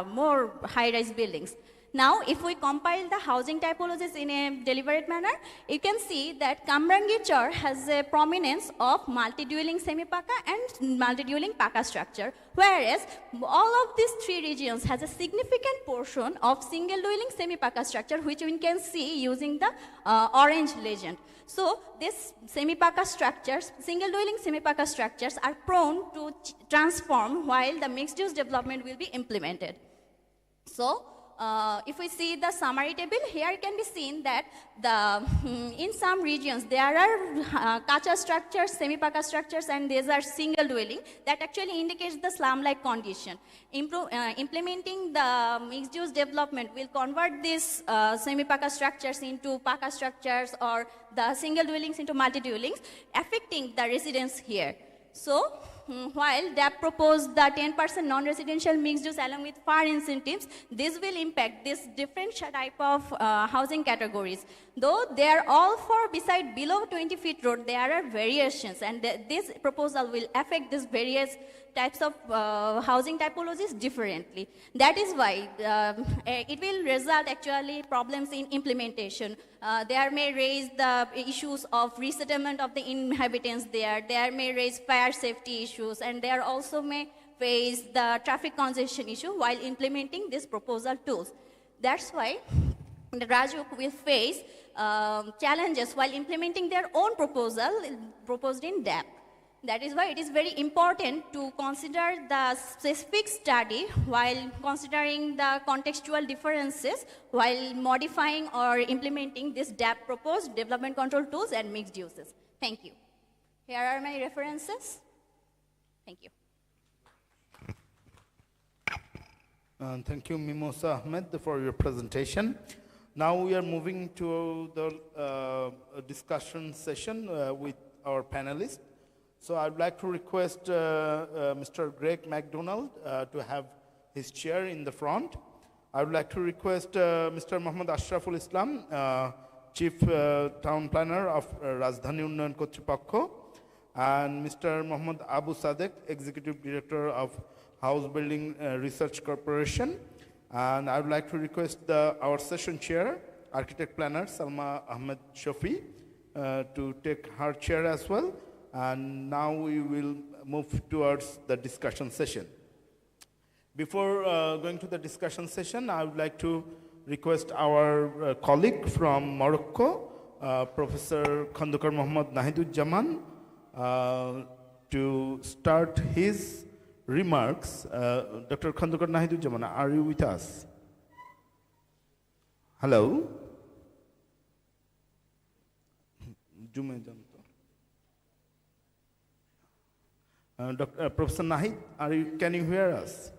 more high-rise buildings. Now, if we compile the housing typologies in a deliberate manner, you can see that Kamrangirchar has a prominence of multi-dwelling semi-paka and multi-dwelling paka structure, whereas all of these three regions has a significant portion of single-dwelling semi-paka structure, which we can see using the orange legend. So, these semi-paka structures, single-dwelling semi-paka structures are prone to transform while the mixed-use development will be implemented. So, if we see the summary table, here it can be seen that in some regions there are kacha structures, semi-paka structures, and these are single dwelling. That actually indicates the slum-like condition. Implementing the mixed-use development will convert these semi-paka structures into paka structures or the single dwellings into multi-dwellings, affecting the residents here. So, while DAP proposed the 10% non-residential mixed use along with FAR incentives, this will impact this different type of housing categories. Though they are all for beside below 20 feet road, there are variations, and this proposal will affect these various types of housing typologies differently. That is why it will result actually problems in implementation. There may raise the issues of resettlement of the inhabitants there. There may raise fire safety issues, and there also may face the traffic congestion issue while implementing these proposal tools. That's why the Rajuk will face challenges while implementing their own proposal proposed in DAP. That is why it is very important to consider the specific study while considering the contextual differences while modifying or implementing this DAP proposed development control tools and mixed uses. Thank you. Here are my references. Thank you. Thank you, Mimosa Ahmed, for your presentation. Now we are moving to the discussion session with our panelists. So I'd like to request Mr. Greg MacDonald to have his chair in the front. I would like to request Mr. Mohammad Ashraful Islam, Chief Town Planner of Rajdhani Unnayan Kortripokho, and Mr. Mohammad Abu Sadek, Executive Director of House Building Research Corporation. And I would like to request our session chair, Architect Planner Salma Ahmed Shafi, to take her chair as well. And now we will move towards the discussion session. Before going to the discussion session, I would like to request our colleague from Morocco, Professor Khandokar Mohammad Nahiduzzaman, to start his remarks. Dr. Khandokar Nahiduzzaman, are you with us? Hello? Professor Nahid, can you hear us?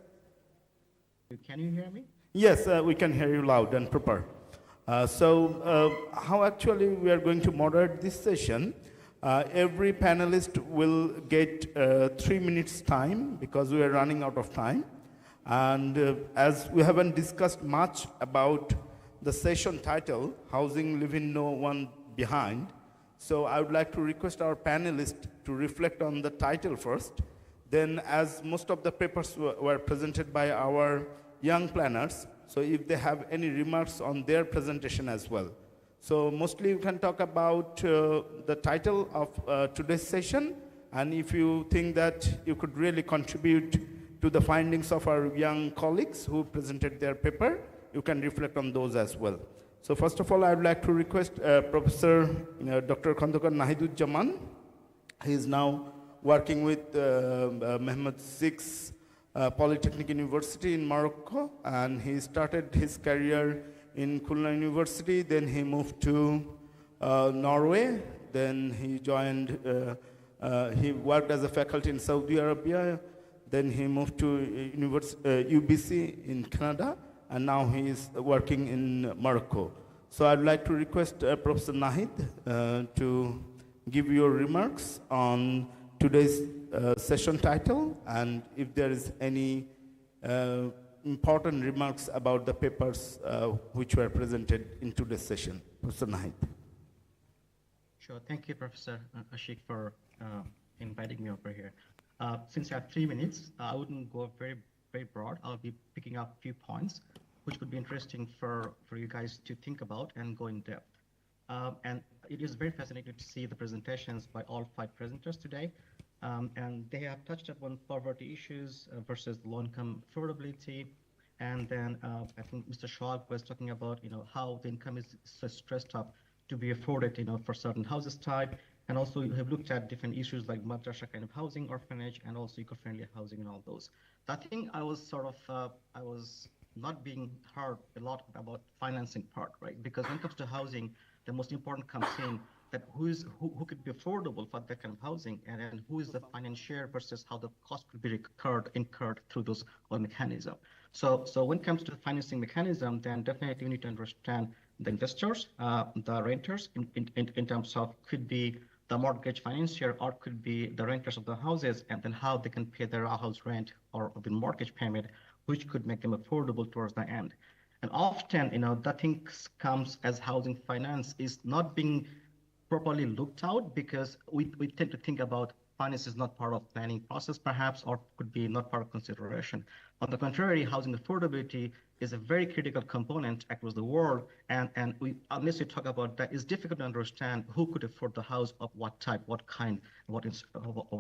Can you hear me? Yes, we can hear you loud and proper. How actually we are going to moderate this session? Every panelist will get 3 minutes time because we are running out of time. And as we haven't discussed much about the session title, Housing Leaving No One Behind, so I would like to request our panelists to reflect on the title first. Then, as most of the papers were presented by our young planners, so if they have any remarks on their presentation as well. So mostly you can talk about the title of today's session, and if you think that you could really contribute to the findings of our young colleagues who presented their paper, you can reflect on those as well. So first of all, I would like to request Professor Dr. Khandokar Nahiduzzaman. He is now working with Mehmet VI Polytechnic University in Morocco, and he started his career in Khulna University, then he moved to Norway, then he joined, he worked as a faculty in Saudi Arabia, then he moved to UBC in Canada, and now he is working in Morocco. So I'd like to request Professor Nahid to give your remarks on today's session title, and if there is any important remarks about the papers which were presented in today's session. Professor Nahid. Sure. Thank you, Professor Ashik, for inviting me over here. Since I have 3 minutes, I wouldn't go very broad. I'll be picking up a few points which would be interesting for you guys to think about and go in depth. And it is very fascinating to see the presentations by all 5 presenters today. And they have touched upon poverty issues versus low-income affordability. And then I think Mr. Schwab was talking about, how the income is so stressed up to be afforded, for certain houses type. And also you have looked at different issues like madrasa kind of housing, orphanage, and also eco-friendly housing and all those. I think I was I was not being heard a lot about financing part, right? Because when it comes to housing, the most important comes in that who could be affordable for that kind of housing, and who is the financier versus how the cost could be incurred through those mechanism. So when it comes to the financing mechanism, then definitely we need to understand the investors, the renters in terms of could be the mortgage financier or could be the renters of the houses, and then how they can pay their house rent or the mortgage payment, which could make them affordable towards the end. And often, that things comes as housing finance is not being properly looked out because we tend to think about finance is not part of planning process perhaps, or could be not part of consideration. On the contrary, housing affordability is a very critical component across the world, and unless we talk about that, it's difficult to understand who could afford the house of what type, what kind, what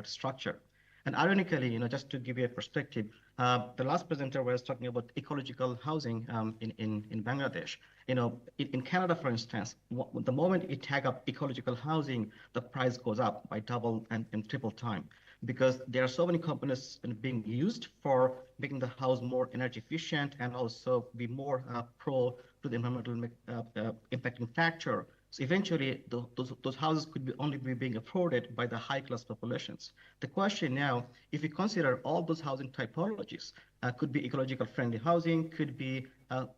structure. And ironically, just to give you a perspective, the last presenter was talking about ecological housing in Bangladesh. In Canada, for instance, the moment you tag up ecological housing, the price goes up by double and triple time, because there are so many components being used for making the house more energy efficient and also be more pro to the environmental impacting factor. So eventually, those houses could only be being afforded by the high-class populations. The question now, if we consider all those housing typologies, could be ecological friendly housing, could be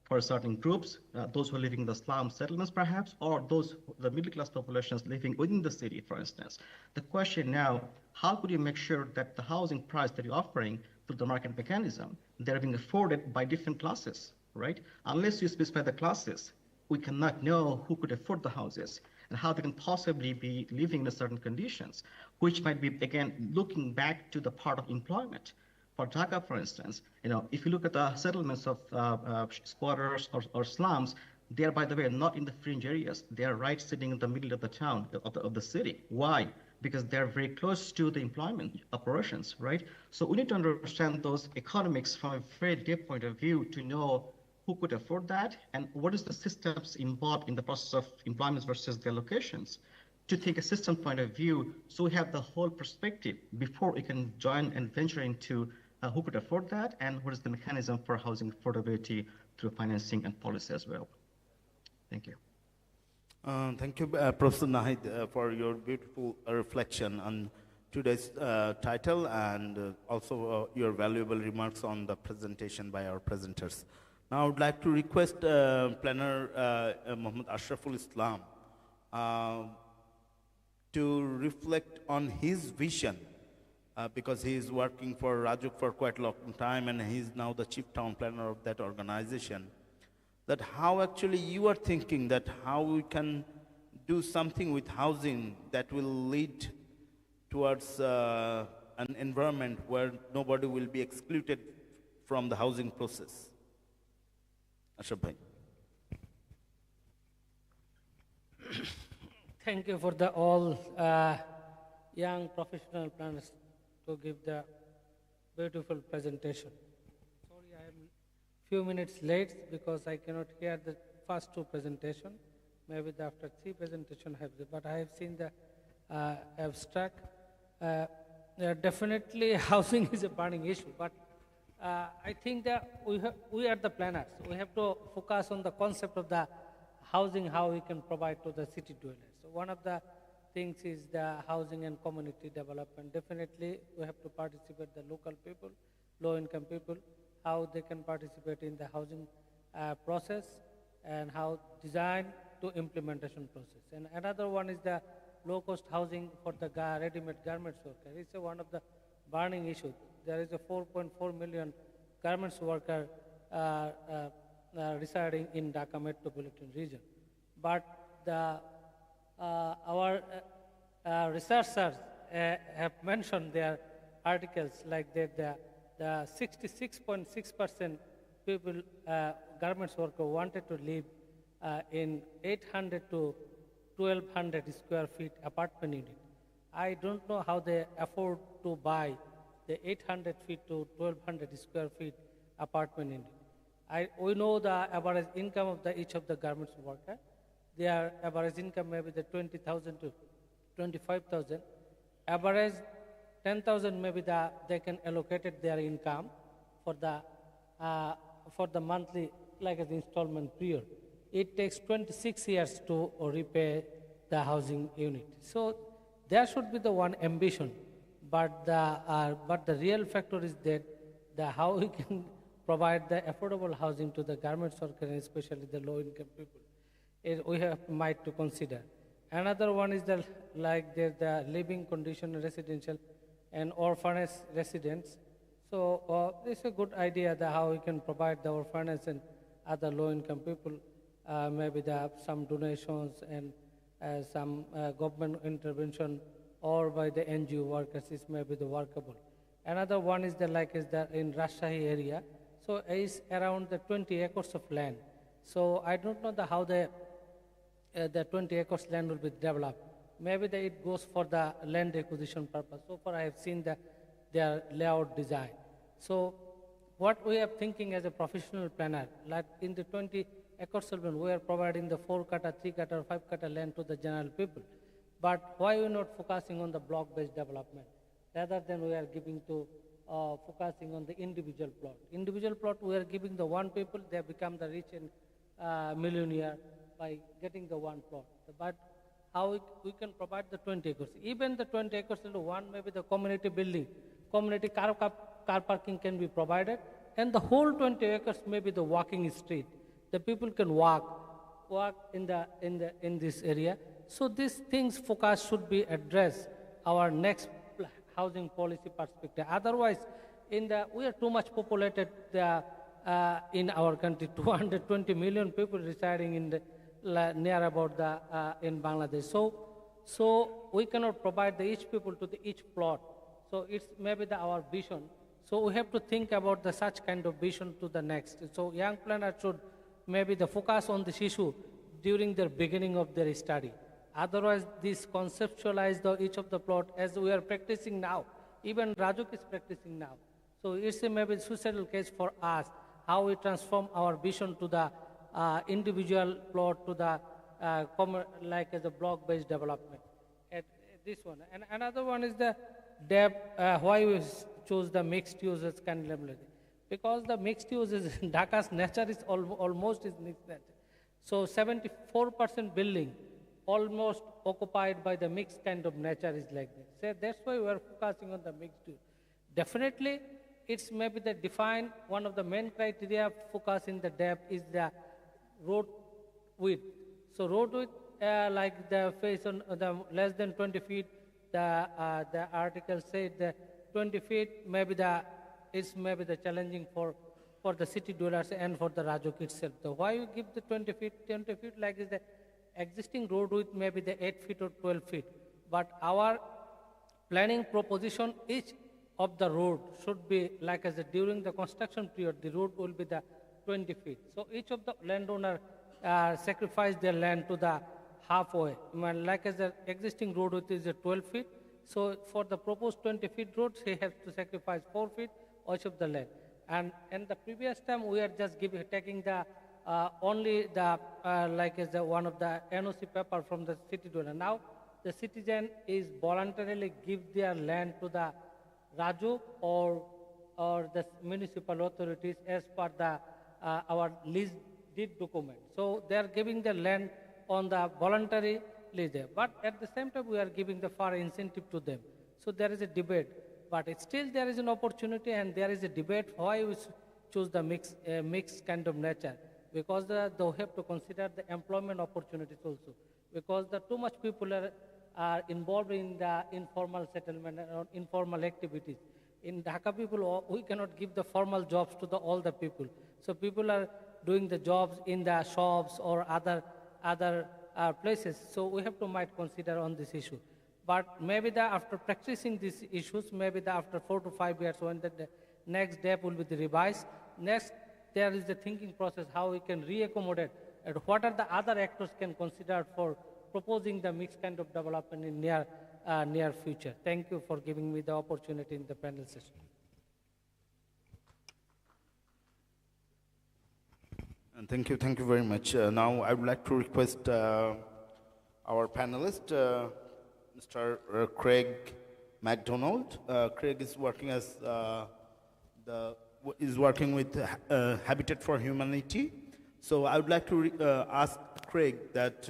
for certain groups, those who are living in the slum settlements perhaps, or the middle-class populations living within the city, for instance. The question now, how could you make sure that the housing price that you're offering through the market mechanism, they're being afforded by different classes, right? Unless you specify the classes, we cannot know who could afford the houses and how they can possibly be living in certain conditions, which might be, again, looking back to the part of employment. For Dhaka, for instance, if you look at the settlements of squatters or slums, they are, by the way, not in the fringe areas. They are right sitting in the middle of the town, of the city. Why? Because they're very close to the employment operations, right? So we need to understand those economics from a very deep point of view to know who could afford that and what is the systems involved in the process of employment versus their locations, to take a system point of view so we have the whole perspective before we can join and venture into who could afford that and what is the mechanism for housing affordability through financing and policy as well. Thank you. Thank you, Professor Nahid, for your beautiful reflection on today's title and also your valuable remarks on the presentation by our presenters. Now I would like to request planner Mohammad Ashraful Islam to reflect on his vision because he is working for Rajuk for quite a long time and he is now the chief town planner of that organization. That how actually you are thinking that how we can do something with housing that will lead towards an environment where nobody will be excluded from the housing process. Ashraf bhai. Thank you for the all young professional planners to give the beautiful presentation. Sorry, I am few minutes late because I cannot hear the first two presentation. Maybe after three presentation I have, but I have seen the abstract. Definitely housing is a burning issue, but I think that we are the planners. We have to focus on the concept of the housing, how we can provide to the city dwellers. So one of the things is the housing and community development. Definitely we have to participate the local people, low income people, how they can participate in the housing process and how design to implementation process. And another one is the low-cost housing for the ready-made garments worker. It's one of the burning issues. There is a 4.4 million garments worker residing in Dhaka metropolitan region. But our researchers have mentioned their articles like that the 66.6% people, garments worker wanted to live in 800 to 1200 square feet apartment unit. I don't know how they afford to buy the 800 feet to 1200 square feet apartment unit. We know the average income of each of the garments worker. Their average income may be the 20,000 to 25,000. Average 10,000 maybe they can allocate their income for the monthly like an installment period. It takes 26 years to repay the housing unit. So there should be the one ambition, but the real factor is that how we can provide the affordable housing to the garments worker, and especially the low-income people. We might to consider. Another one is the living condition residential and orphanage residents. So it's a good idea that how we can provide the orphanage and other low-income people. Maybe some donations and some government intervention or by the NGO workers is maybe the workable. Another one is in Rajshahi area. So it's around the 20 acres of land. So I don't know how the 20 acres land will be developed. Maybe it goes for the land acquisition purpose. So far I have seen their layout design. So what we are thinking as a professional planner, like in the 20 acres of land, we are providing the 4 kata, 3 kata, or 5 kata land to the general people. But why are we not focusing on the block-based development? Rather than we are giving to focusing on the individual plot. Individual plot, we are giving the one people, they become the rich and millionaire by getting the one plot. But how we can provide the 20 acres? Even the 20 acres into one, maybe the community building, community car parking can be provided, and the whole 20 acres may be the walking street. The people can walk in this area. So these things focus should be addressed our next housing policy perspective. Otherwise, we are too much populated in our country. 220 million people residing in near about in Bangladesh. So we cannot provide each people to each plot. So it's maybe our vision. So we have to think about such kind of vision to the next. So young planners should maybe focus on this issue during the beginning of their study. Otherwise, this conceptualize each of the plot as we are practicing now. Even Rajuk is practicing now. So it's maybe a suicidal case for us, how we transform our vision to the individual plot to the as a block-based development. This one. And another one is why we choose the mixed uses candidacy. Because the mixed uses, Dhaka's nature is almost is mixed nature. So 74% building almost occupied by the mixed kind of nature is like this. So that's why we are focusing on the mixed use. Definitely, it's maybe the define, one of the main criteria focus in the depth is the road width. So road width, like the face on the less than 20 feet, the article said the 20 feet maybe is maybe the challenging for the city dwellers and for the Rajuk itself. So why you give the 20 feet? 20 feet like is the existing road width maybe the 8 feet or 12 feet. But our planning proposition, each of the road should be like as during the construction period, the road will be the 20 feet. So each of the landowner sacrifice their land to the halfway. Like as the existing road width is 12 feet. So for the proposed 20 feet roads, he has to sacrifice 4 feet each of the land. And in the previous time, we are just taking the only the like as the one of the NOC paper from the city dweller. Now the citizen is voluntarily give their land to the Raju or the municipal authorities as per the our lease deed document. So they are giving the land on the voluntary lease there. But at the same time, we are giving the fair incentive to them. So there is a debate. But still there is an opportunity and there is a debate why we choose the mixed kind of nature. Because they have to consider the employment opportunities also. Because too much people are involved in the informal settlement or informal activities. In Dhaka people, we cannot give the formal jobs to all the people. So people are doing the jobs in the shops or other places. So we have to might consider on this issue. But maybe after practicing these issues, maybe after 4 to 5 years, when the next step will be the revised, next there is the thinking process how we can re-accommodate and what are the other actors can consider for proposing the mixed kind of development in near future. Thank you for giving me the opportunity in the panel session. And thank you very much. Now I would like to request our panelist, Mr. Craig MacDonald. Craig is working as working with Habitat for Humanity. So I would like to ask Craig that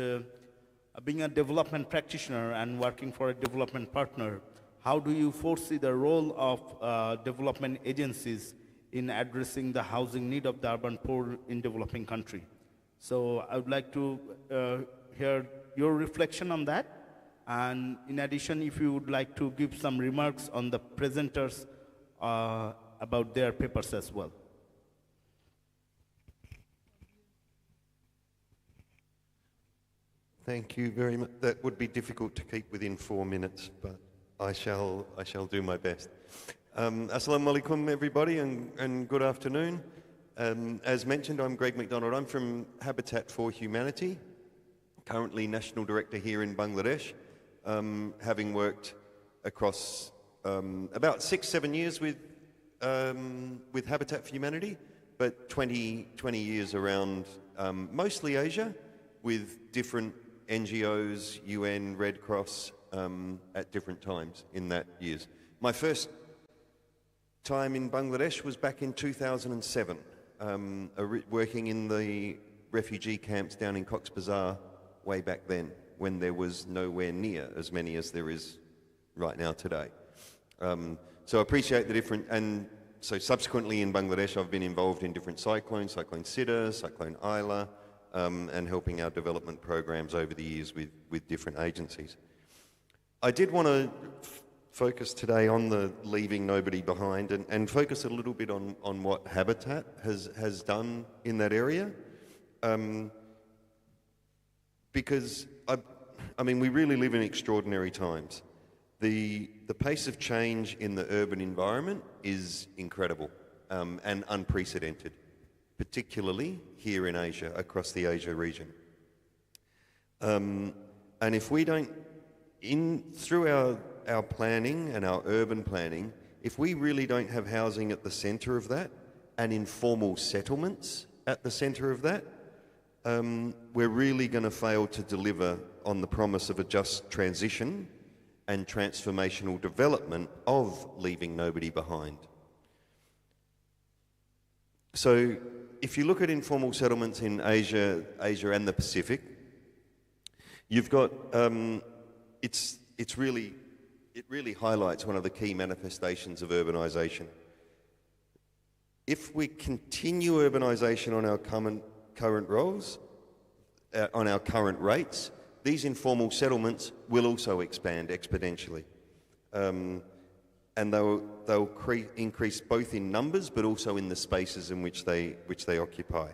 being a development practitioner and working for a development partner, how do you foresee the role of development agencies in addressing the housing need of the urban poor in developing country? So I would like to hear your reflection on that. And in addition, if you would like to give some remarks on the presenters about their papers as well. Thank you very much. That would be difficult to keep within 4 minutes, but I shall do my best. Assalamu alaikum, everybody, and good afternoon. As mentioned, I'm Greg MacDonald. I'm from Habitat for Humanity, currently National Director here in Bangladesh, having worked across about 6-7 years with Habitat for Humanity, but 20 years around mostly Asia with different NGOs, UN, Red Cross at different times in that years. My first time in Bangladesh was back in 2007, working in the refugee camps down in Cox's Bazar way back then, when there was nowhere near as many as there is right now today. So I appreciate the different, and so subsequently in Bangladesh I've been involved in different cyclones, Cyclone Sita, Cyclone Isla, and helping our development programs over the years with different agencies. I did want to focus today on the leaving nobody behind and focus a little bit on what Habitat has done in that area. Because, I mean, we really live in extraordinary times. The pace of change in the urban environment is incredible and unprecedented, particularly here in Asia, across the Asia region. And if we don't, through our planning and our urban planning, if we really don't have housing at the centre of that and informal settlements at the centre of that, we're really going to fail to deliver on the promise of a just transition and transformational development of leaving nobody behind. So if you look at informal settlements in Asia and the Pacific, You've got, it really highlights one of the key manifestations of urbanisation. If we continue urbanisation on our current roles, on our current rates, these informal settlements will also expand exponentially. And they'll increase both in numbers but also in the spaces in which they occupy.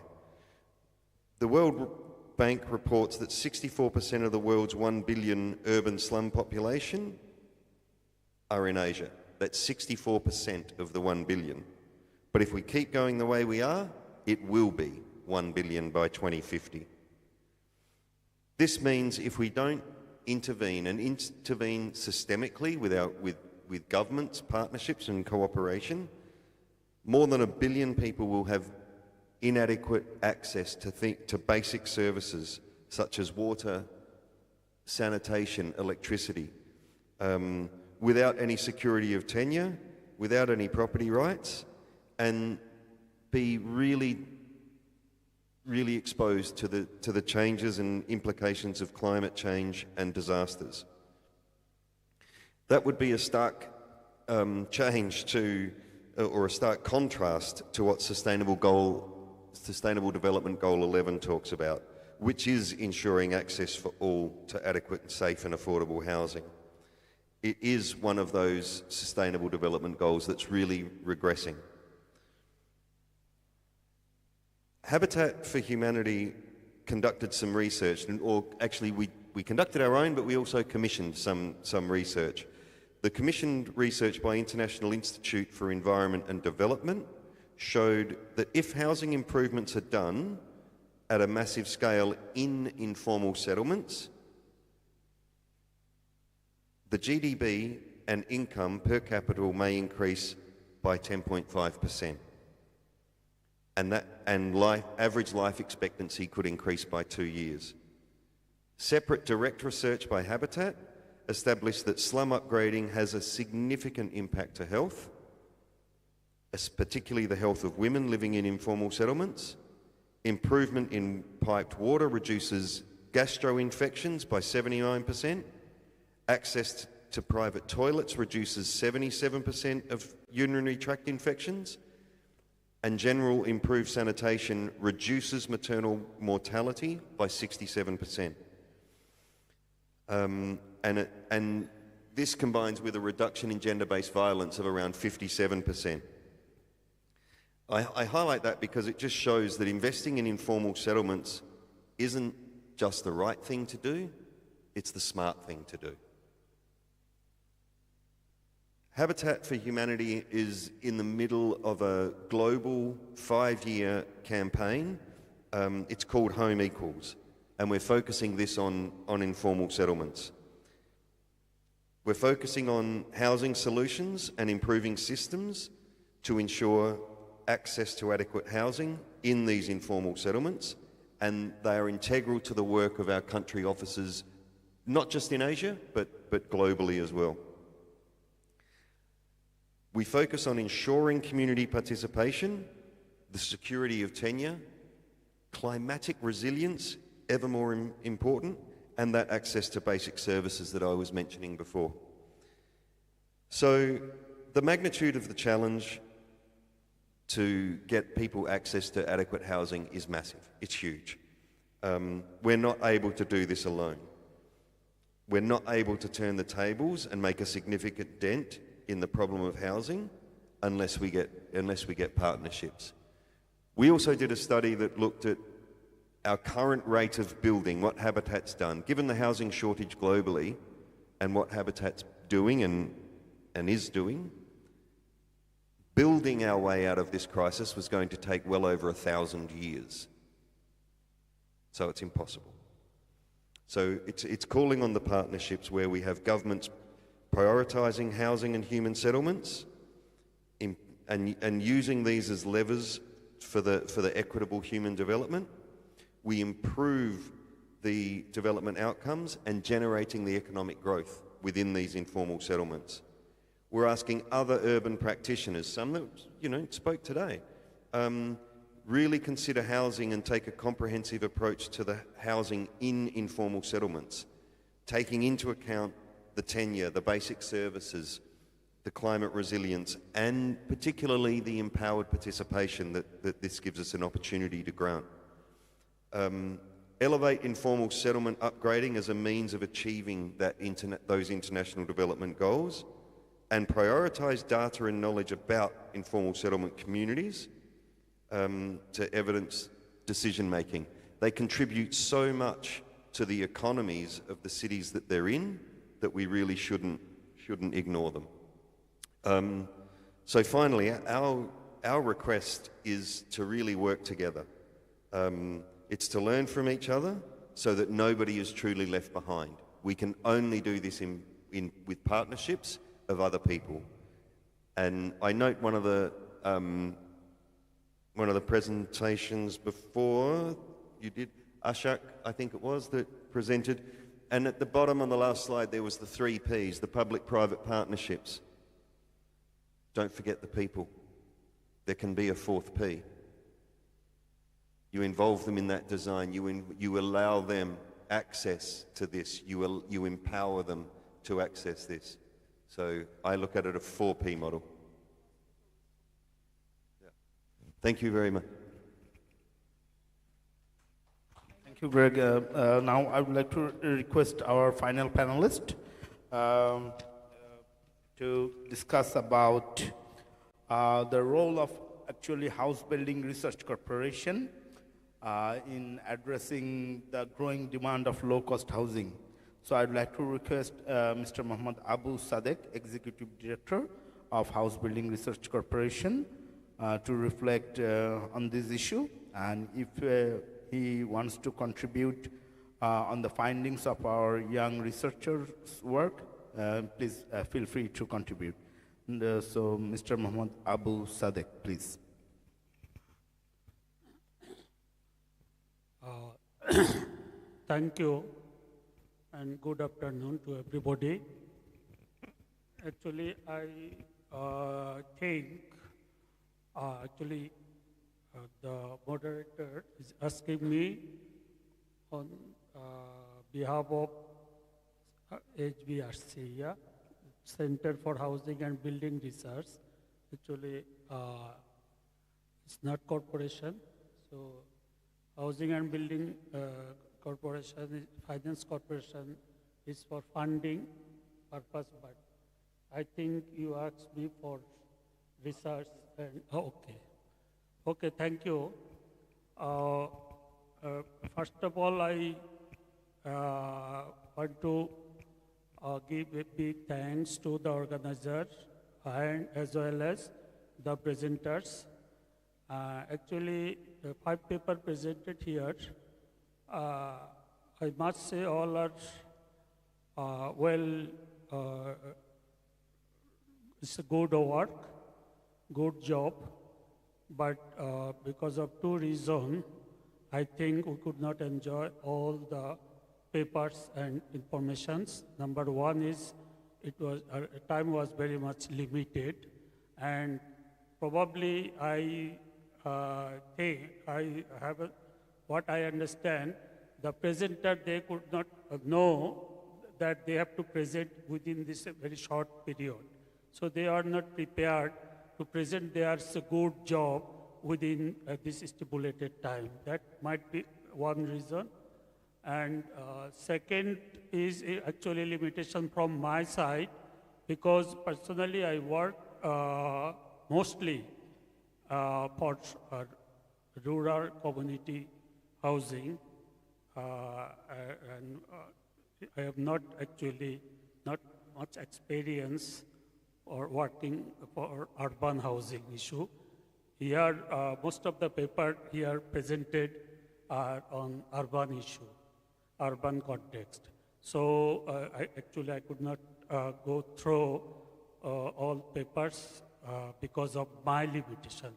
The World Bank reports that 64% of the world's 1 billion urban slum population are in Asia. That's 64% of the 1 billion. But if we keep going the way we are, it will be 1 billion by 2050. This means if we don't intervene and intervene systemically with governments, partnerships and cooperation, more than 1 billion people will have inadequate access to basic services such as water, sanitation, electricity, without any security of tenure, without any property rights, and be really exposed to the changes and implications of climate change and disasters. That would be a stark change to, or a stark contrast to what Sustainable Development Goal 11 talks about, which is ensuring access for all to adequate, safe and affordable housing. It is one of those Sustainable Development Goals that's really regressing. Habitat for Humanity conducted some research, or actually we conducted our own, but we also commissioned some research. The commissioned research by International Institute for Environment and Development showed that if housing improvements are done at a massive scale in informal settlements, the GDP and income per capita may increase by 10.5%. And average life expectancy could increase by 2 years. Separate direct research by Habitat established that slum upgrading has a significant impact to health, particularly the health of women living in informal settlements. Improvement in piped water reduces gastro-infections by 79%. Access to private toilets reduces 77% of urinary tract infections. And general improved sanitation reduces maternal mortality by 67%. And this combines with a reduction in gender-based violence of around 57%. I highlight that because it just shows that investing in informal settlements isn't just the right thing to do, it's the smart thing to do. Habitat for Humanity is in the middle of a global 5-year campaign. It's called Home Equals, and we're focusing this on informal settlements. We're focusing on housing solutions and improving systems to ensure access to adequate housing in these informal settlements, and they are integral to the work of our country offices, not just in Asia, but globally as well. We focus on ensuring community participation, the security of tenure, climatic resilience, ever more important, and that access to basic services that I was mentioning before. So the magnitude of the challenge to get people access to adequate housing is massive. It's huge. We're not able to do this alone. We're not able to turn the tables and make a significant dent in the problem of housing unless we get partnerships. We also did a study that looked at our current rate of building, what Habitat's done. Given the housing shortage globally and what Habitat's doing and is doing, building our way out of this crisis was going to take well over 1,000 years. So it's impossible. So it's calling on the partnerships where we have governments prioritising housing and human settlements and using these as levers for the equitable human development. We improve the development outcomes and generating the economic growth within these informal settlements. We're asking other urban practitioners, some that spoke today, really consider housing and take a comprehensive approach to the housing in informal settlements, taking into account the tenure, the basic services, the climate resilience, and particularly the empowered participation that this gives us an opportunity to grant. Elevate informal settlement upgrading as a means of achieving those international development goals, and prioritise data and knowledge about informal settlement communities to evidence decision making. They contribute so much to the economies of the cities that they're in that we really shouldn't ignore them. So finally, our request is to really work together. It's to learn from each other so that nobody is truly left behind. We can only do this with partnerships of other people. And I note one of the presentations before you did, Ashak, I think it was, that presented. And at the bottom on the last slide, there was the 3 Ps, the public-private partnerships. Don't forget the people. There can be a 4th P. You involve them in that design. You allow them access to this. You empower them to access this. So I look at it a 4P model. Yeah. Thank you very much. Thank you, Greg. Now I would like to request our final panelist to discuss about the role of actually House Building Research Corporation in addressing the growing demand of low-cost housing. So I'd like to request Mr. Mohammad Abu Sadek, Executive Director of House Building Research Corporation, to reflect on this issue, and if he wants to contribute on the findings of our young researchers' work, please feel free to contribute. And, so Mr. Mohammad Abu Sadek, please. Thank you, and good afternoon to everybody. Actually, I think the moderator is asking me on behalf of HBRC, yeah? Center for Housing and Building Research. Actually, it's not corporation. So Housing and Building Corporation, Finance Corporation is for funding purpose, but I think you asked me for research and, okay, thank you. First of all, I want to give a big thanks to the organizers and as well as the presenters. Actually, 5 papers presented here. I must say all are it's a good work, good job, but because of 2 reasons, I think we could not enjoy all the papers and informations. Number 1 is time was very much limited, and probably what I understand, the presenter, they could not know that they have to present within this very short period. So they are not prepared to present their good job within this stipulated time. That might be one reason. And second is actually limitation from my side, because personally I work mostly for rural community housing, and I have not much experience or working for urban housing issue. Here, most of the paper here presented are on urban issue, urban context. So I could not go through all papers because of my limitation.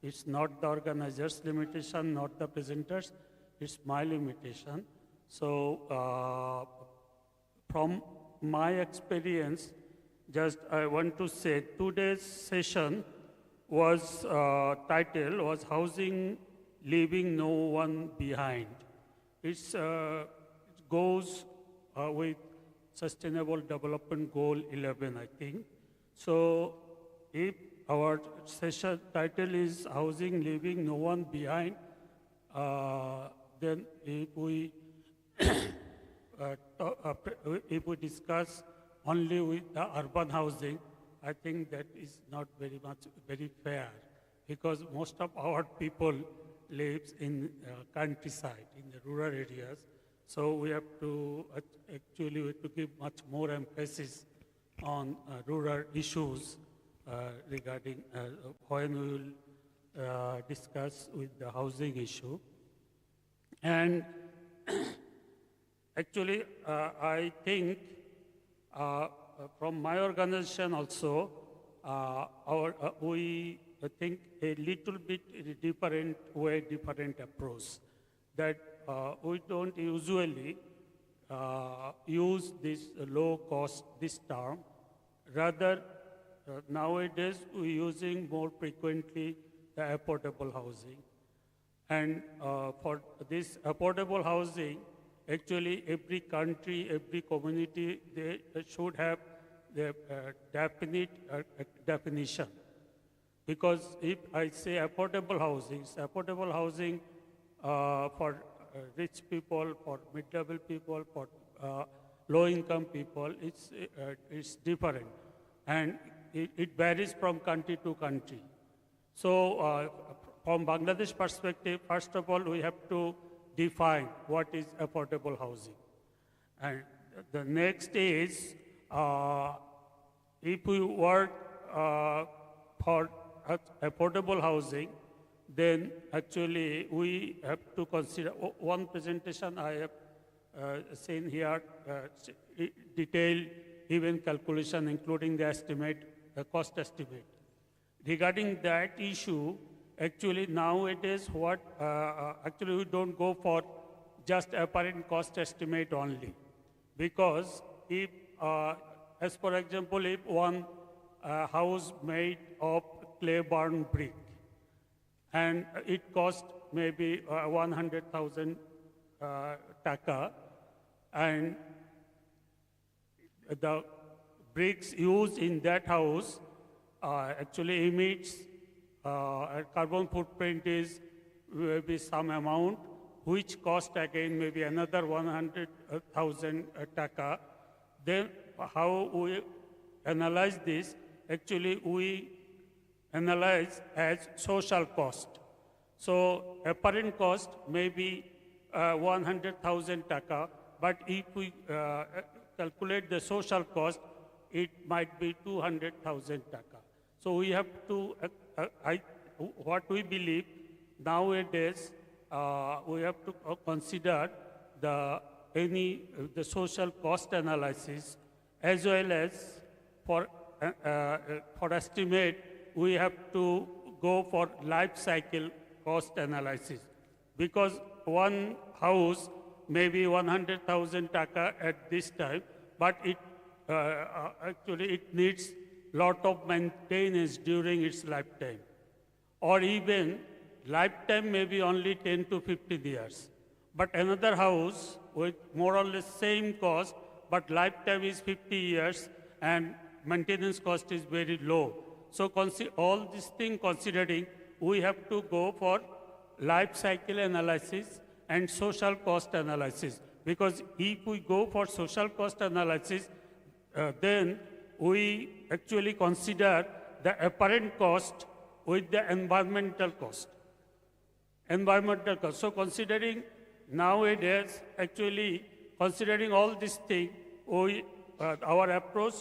It's not the organizers' limitation, not the presenters, it's my limitation. So from my experience, just I want to say today's session was titled was Housing leaving no one behind. It goes with Sustainable Development Goal 11, I think. So if our session title is Housing, Leaving No One Behind, then if we if we discuss only with the urban housing, I think that is not very fair, because most of our people lives in countryside, in the rural areas. So we have to actually to give much more emphasis on rural issues regarding when we will discuss with the housing issue. And actually, I think from my organization also, we think a little bit different way, different approach. That we don't usually use this low cost, this term. Rather, nowadays we're using more frequently the affordable housing. And for this affordable housing, actually every country, every community, they should have the definite definition. Because if I say affordable housing for rich people, for mid-level people, for low-income people, it's different. And it varies from country to country. So from Bangladesh perspective, first of all, we have to define what is affordable housing. And the next is, if we work for affordable housing, then actually we have to consider one presentation I have seen here, detailed even calculation, including the estimate, the cost estimate. Regarding that issue, actually nowadays actually we don't go for just apparent cost estimate only. Because if, as for example, if one house made of clay burn brick, and it cost maybe 100,000 taka, and the bricks used in that house actually emits carbon footprint is maybe some amount, which cost again maybe another 100,000 taka. Then how we analyze this? Actually, we analyze as social cost. So apparent cost may be 100,000 taka, but if we calculate the social cost, it might be 200,000 taka. So we have to, what we believe nowadays, we have to consider the social cost analysis, as well as for estimate, we have to go for life cycle cost analysis. Because one house may be 100,000 taka at this time, but it actually it needs lot of maintenance during its lifetime. Or even lifetime may be only 10 to 15 years. But another house with more or less same cost, but lifetime is 50 years and maintenance cost is very low. So all these things considering, we have to go for life cycle analysis and social cost analysis. Because if we go for social cost analysis, then we actually consider the apparent cost with the environmental cost. So considering nowadays, actually considering all these things, our approach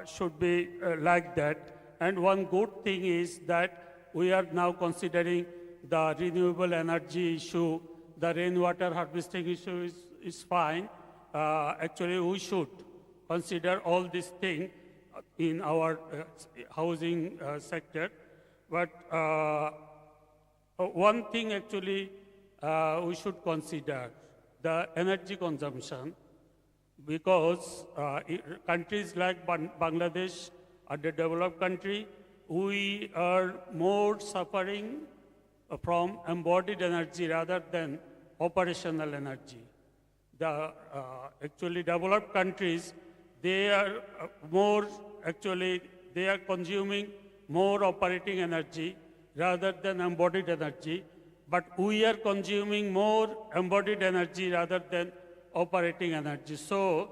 should be like that. And one good thing is that we are now considering the renewable energy issue, the rainwater harvesting issue is fine. Actually, we should consider all these things in our housing sector. But one thing actually we should consider, the energy consumption, because countries like Bangladesh, a developed country, we are more suffering from embodied energy rather than operational energy. The actually developed countries, they are they are consuming more operating energy rather than embodied energy, but we are consuming more embodied energy rather than operating energy. So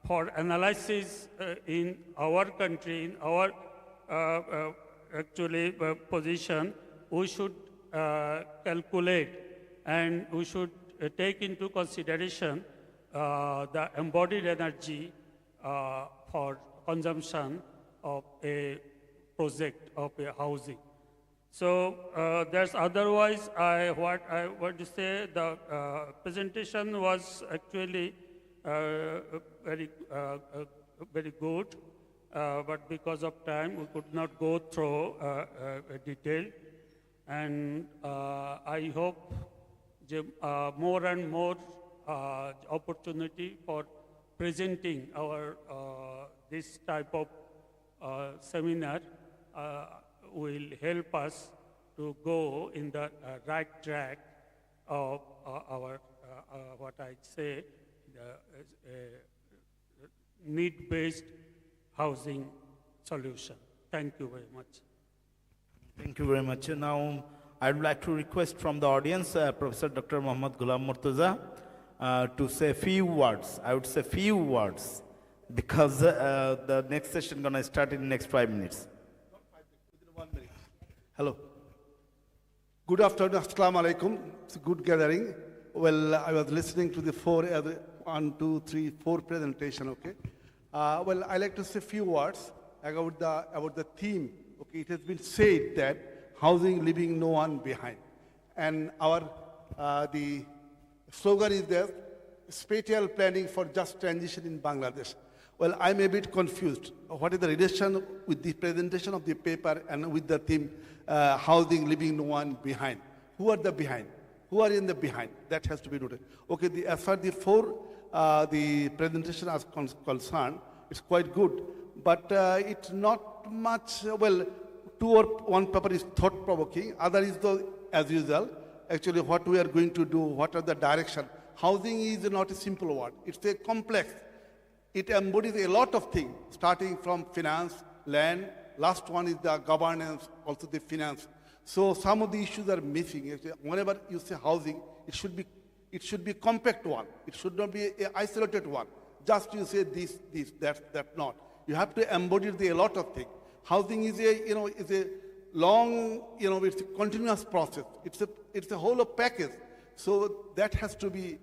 for analysis in our country, in our position, we should calculate and we should take into consideration the embodied energy for consumption of a project of a housing. So that's otherwise, what I want to say, the presentation was actually very good, but because of time, we could not go through detail. And I hope more and more opportunity for presenting our this type of seminar will help us to go in the right track of our, what I say, need-based housing solution. Thank you very much. Thank you very much. Now, I would like to request from the audience, Professor Dr. Muhammad Ghulam Murtaza, to say a few words. I would say few words, because the next session is going to start in the next 5 minutes. Hello. Good afternoon. Assalamu alaikum. It's a good gathering. Well, I was listening to the four presentation. Okay. Well, I like to say a few words about the theme. Okay, it has been said that housing, leaving no one behind, and our the slogan is there: spatial planning for just transition in Bangladesh. Well, I'm a bit confused. What is the relation with the presentation of the paper and with the theme, housing, leaving no one behind? Who are the behind? Who are in the behind? That has to be noted. Okay, as far as the presentation is concerned, it's quite good, but it's not much, well, one paper is thought-provoking, other is as usual, actually what we are going to do, what are the direction. Housing is not a simple word, it's a complex. It embodies a lot of things, starting from finance, land, last one is the governance, also the finance. So some of the issues are missing. Whenever you say housing, it should be a compact one. It should not be an isolated one. Just you say this, that not. You have to embody a lot of things. Housing is a long, it's a continuous process. It's a whole of package. So that has to be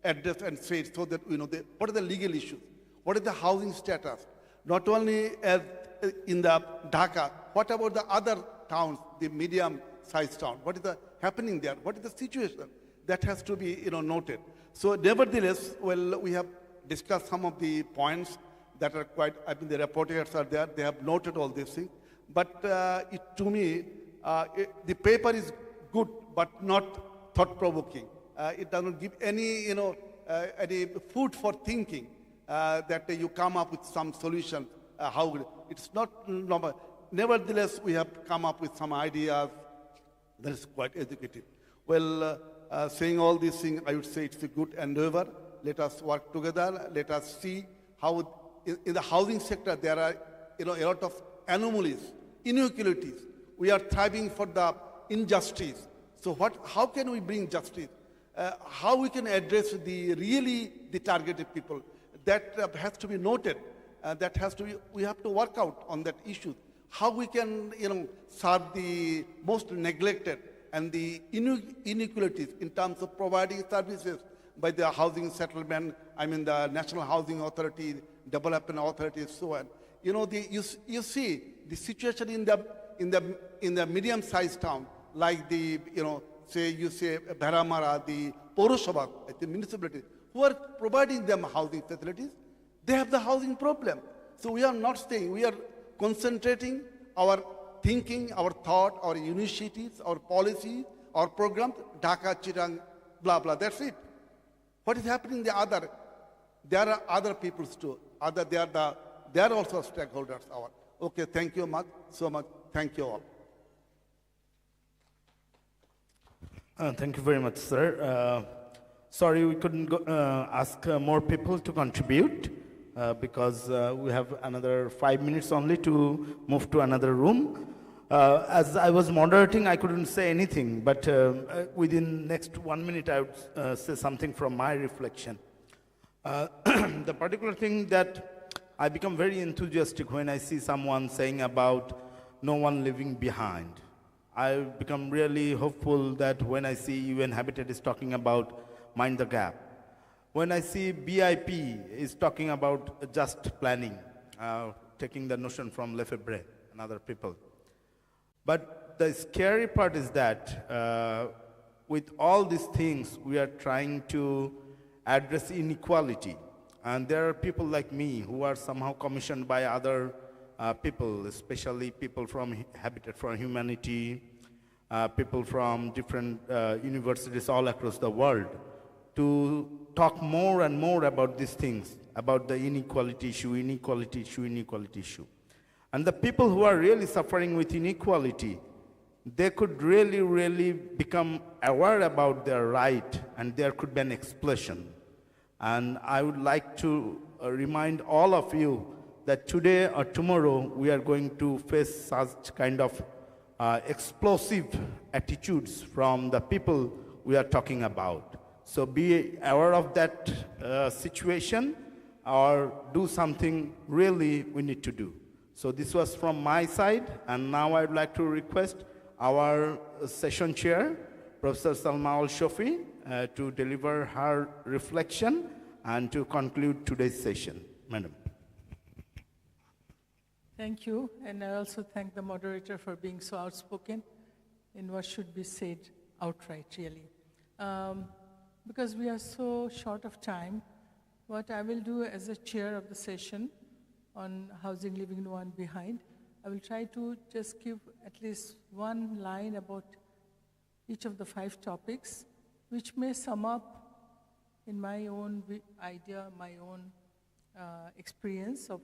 addressed and said so that what are the legal issues? What is the housing status? Not only as in the Dhaka, what about the other towns, the medium-sized town? What is happening there? What is the situation? That has to be to So nevertheless, well, we have discussed some of the points that are quite, I mean, the reporters are there, they have noted all these things. But to me, the paper is good, but not thought-provoking. It doesn't give any, any food for thinking that you come up with some solution. It's not normal. Nevertheless, we have come up with some ideas that is quite educative. Well, saying all these things, I would say it's a good endeavor. Let us work together. Let us see how in the housing sector there are a lot of anomalies, inequalities. We are thriving for the injustice. So how can we bring justice? How we can address the targeted people? That has to be noted. That has to be, we have to work out on that issue. How we can, serve the most neglected and the inequalities in terms of providing services by the housing settlement, I mean the National Housing Authority, Development Authority, so on. You see the situation in the medium-sized town, like the, say Bharamara, the Poroshobha, the municipality, who are providing them housing facilities, they have the housing problem. So we are not staying, we are concentrating our thinking, our thought, our initiatives, our policies, our programs, Dhaka, Chirang, blah, blah, that's it. What is happening there are other peoples too. They are also stakeholders. Okay, thank you so much. Thank you all. Thank you very much, sir. Sorry we couldn't ask more people to contribute because we have another 5 minutes only to move to another room. As I was moderating, I couldn't say anything, but within next 1 minute, I would say something from my reflection. The particular thing that I become very enthusiastic when I see someone saying about no one leaving behind. I become really hopeful that when I see UN Habitat is talking about mind the gap. When I see BIP is talking about just planning, taking the notion from Lefebvre and other people. But the scary part is that with all these things, we are trying to address inequality. And there are people like me who are somehow commissioned by other people, especially people from Habitat for Humanity, people from different universities all across the world, to talk more and more about these things, about the inequality issue, inequality issue, inequality issue. And the people who are really suffering with inequality, they could really, really become aware about their right, and there could be an explosion. And I would like to remind all of you that today or tomorrow we are going to face such kind of explosive attitudes from the people we are talking about. So be aware of that situation, or do something really we need to do. So this was from my side, and now I'd like to request our session chair, Professor Salma Al-Shofi, to deliver her reflection and to conclude today's session. Madam. Thank you, and I also thank the moderator for being so outspoken in what should be said outright, really. Because we are so short of time, what I will do as a chair of the session on housing leaving no one behind, I will try to just give at least one line about each of the 5 topics, which may sum up in my own idea, my own experience of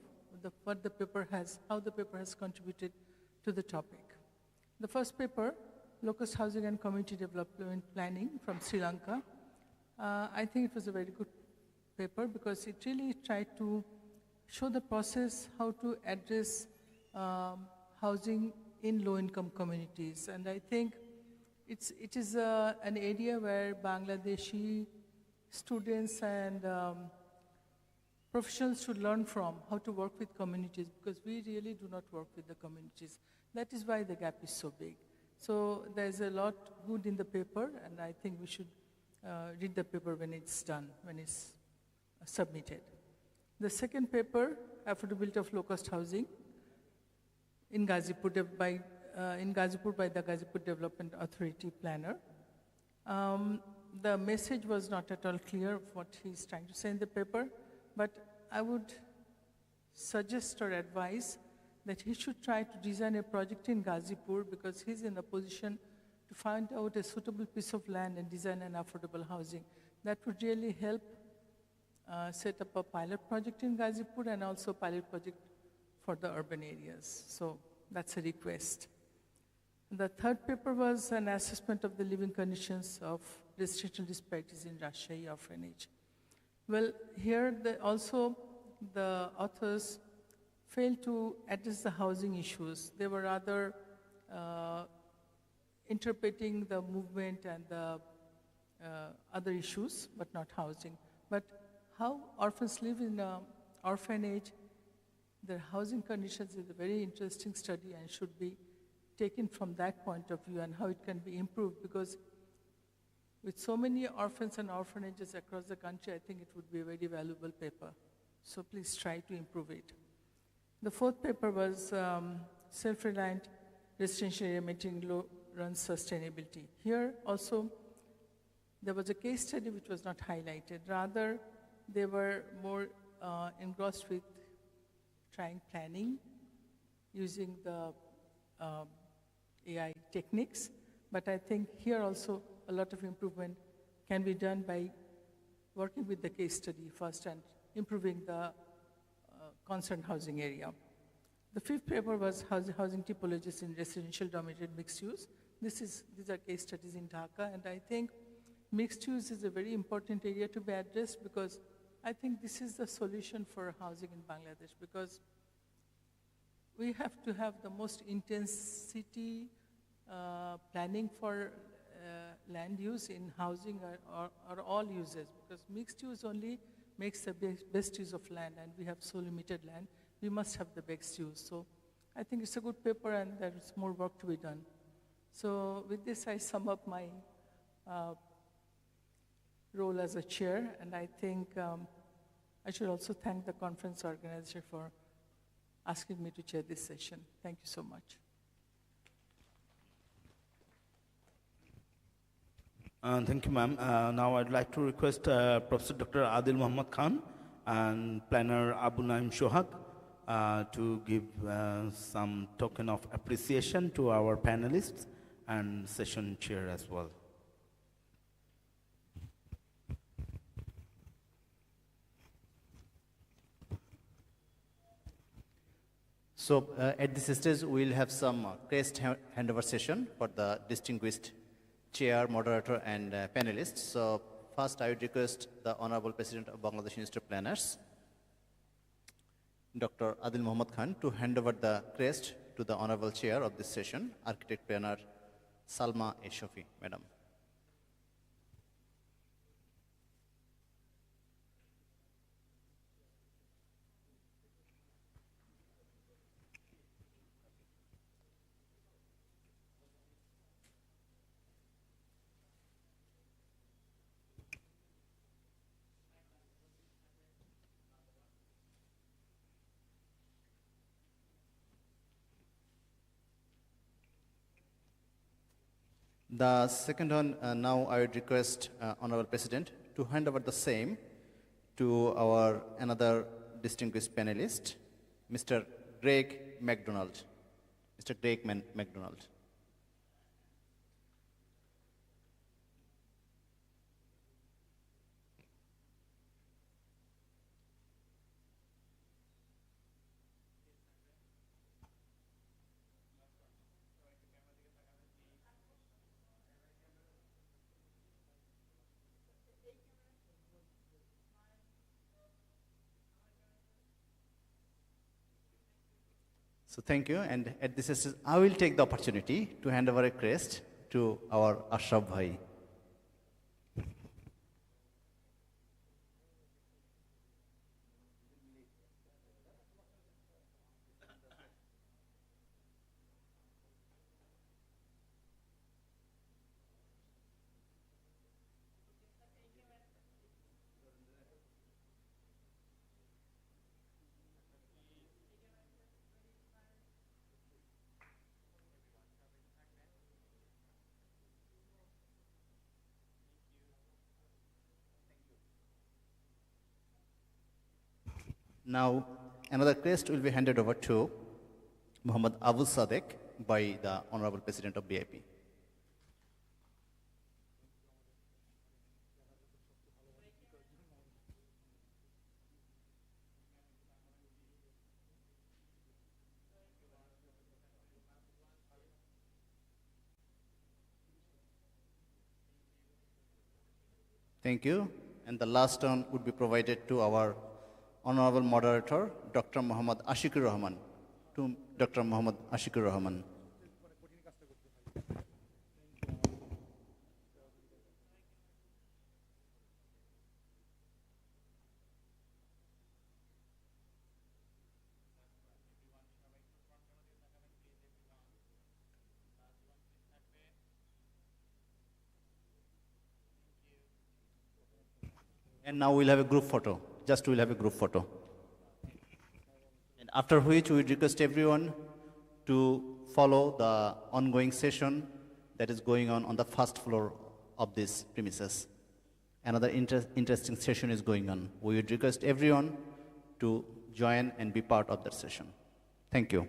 what the paper has, how the paper has contributed to the topic. The first paper, Low-Cost Housing and Community Development Planning from Sri Lanka. I think it was a very good paper because it really tried to show the process how to address housing in low-income communities. And I think it is an area where Bangladeshi students and professionals should learn from how to work with communities, because we really do not work with the communities. That is why the gap is so big. So there's a lot good in the paper, and I think we should read the paper when it's done, when it's submitted. The second paper, Affordability of Low-Cost Housing in Ghazipur by the Ghazipur Development Authority planner. The message was not at all clear of what he's trying to say in the paper, but I would suggest or advise that he should try to design a project in Ghazipur, because he's in a position to find out a suitable piece of land and design an affordable housing. That would really help set up a pilot project in Ghazipur and also a pilot project for the urban areas. So that's a request. The third paper was an assessment of the living conditions of residential disparities in Rajshahi orphanage. Well, here also the authors failed to address the housing issues. They were rather interpreting the movement and the other issues, but not housing. But how orphans live in an orphanage, their housing conditions is a very interesting study and should be taken from that point of view and how it can be improved, because with so many orphans and orphanages across the country, I think it would be a very valuable paper. So please try to improve it. The fourth paper was self-reliant residential area maintaining low-run sustainability. Here also, there was a case study which was not highlighted. Rather, they were more engrossed with trying planning using the AI techniques. But I think here also a lot of improvement can be done by working with the case study first and improving the concerned housing area. The fifth paper was housing typologies in residential dominated mixed use these are case studies in Dhaka, and I think mixed use is a very important area to be addressed, because I think this is the solution for housing in Bangladesh, because we have to have the most intensity planning for land use in housing or all uses, because mixed use only makes the best use of land, and we have so limited land. We must have the best use. So I think it's a good paper, and there is more work to be done. So with this, I sum up my role as a chair, and I think I should also thank the conference organizer for asking me to chair this session. Thank you so much. Thank you, ma'am. Now I'd like to request Professor Dr. Adil Muhammad Khan and planner Abu Naim Shohak to give some token of appreciation to our panelists and session chair as well. So at this stage, we'll have some crest handover session for the distinguished chair, moderator, and panelists. So first, I would request the Honorable President of Bangladesh Institute of Planners, Dr. Adil Muhammad Khan, to hand over the crest to the Honorable Chair of this session, Architect Planner Salma Eshofi, Madam. The second one, now I would request Honorable President to hand over the same to our another distinguished panelist, Mr. Greg MacDonald. Mr. Greg MacDonald. So thank you, and at this stage, I will take the opportunity to hand over a crest to our Ashraf Bhai. Now, another crest will be handed over to Muhammad Abu Sadek by the Honorable President of BIP. Thank you. And the last one would be provided to our Honorable Moderator, Dr. Muhammad Ashikur Rahman. To Dr. Muhammad Ashikur Rahman. And now we'll have a group photo. Just we'll have a group photo. And after which we request everyone to follow the ongoing session that is going on the first floor of this premises. Another interesting session is going on. We would request everyone to join and be part of that session. Thank you.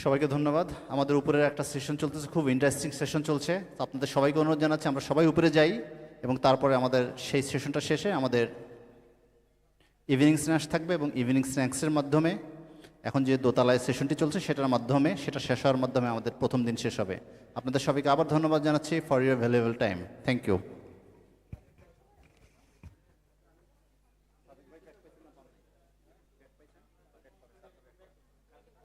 সবাইকে ধন্যবাদ। আমাদের উপরের একটা session চলতেছে, খুব interesting session চলছে। তো আপনাদের সবাইকে অনুরোধ জানাচ্ছি আমরা সবাই উপরে যাই এবং তারপরে আমাদের সেই সেশনটা শেষে আমাদের ইভিনিং স্ন্যাক্স থাকবে এবং ইভিনিং স্ন্যাক্সের মাধ্যমে এখন যে দোতলায় সেশনটি চলছে সেটার মাধ্যমে সেটা শেষ হওয়ার মাধ্যমে আমাদের প্রথম দিন শেষ হবে। আপনাদের সবাইকে আবার ধন্যবাদ জানাচ্ছি for your valuable time. Thank you.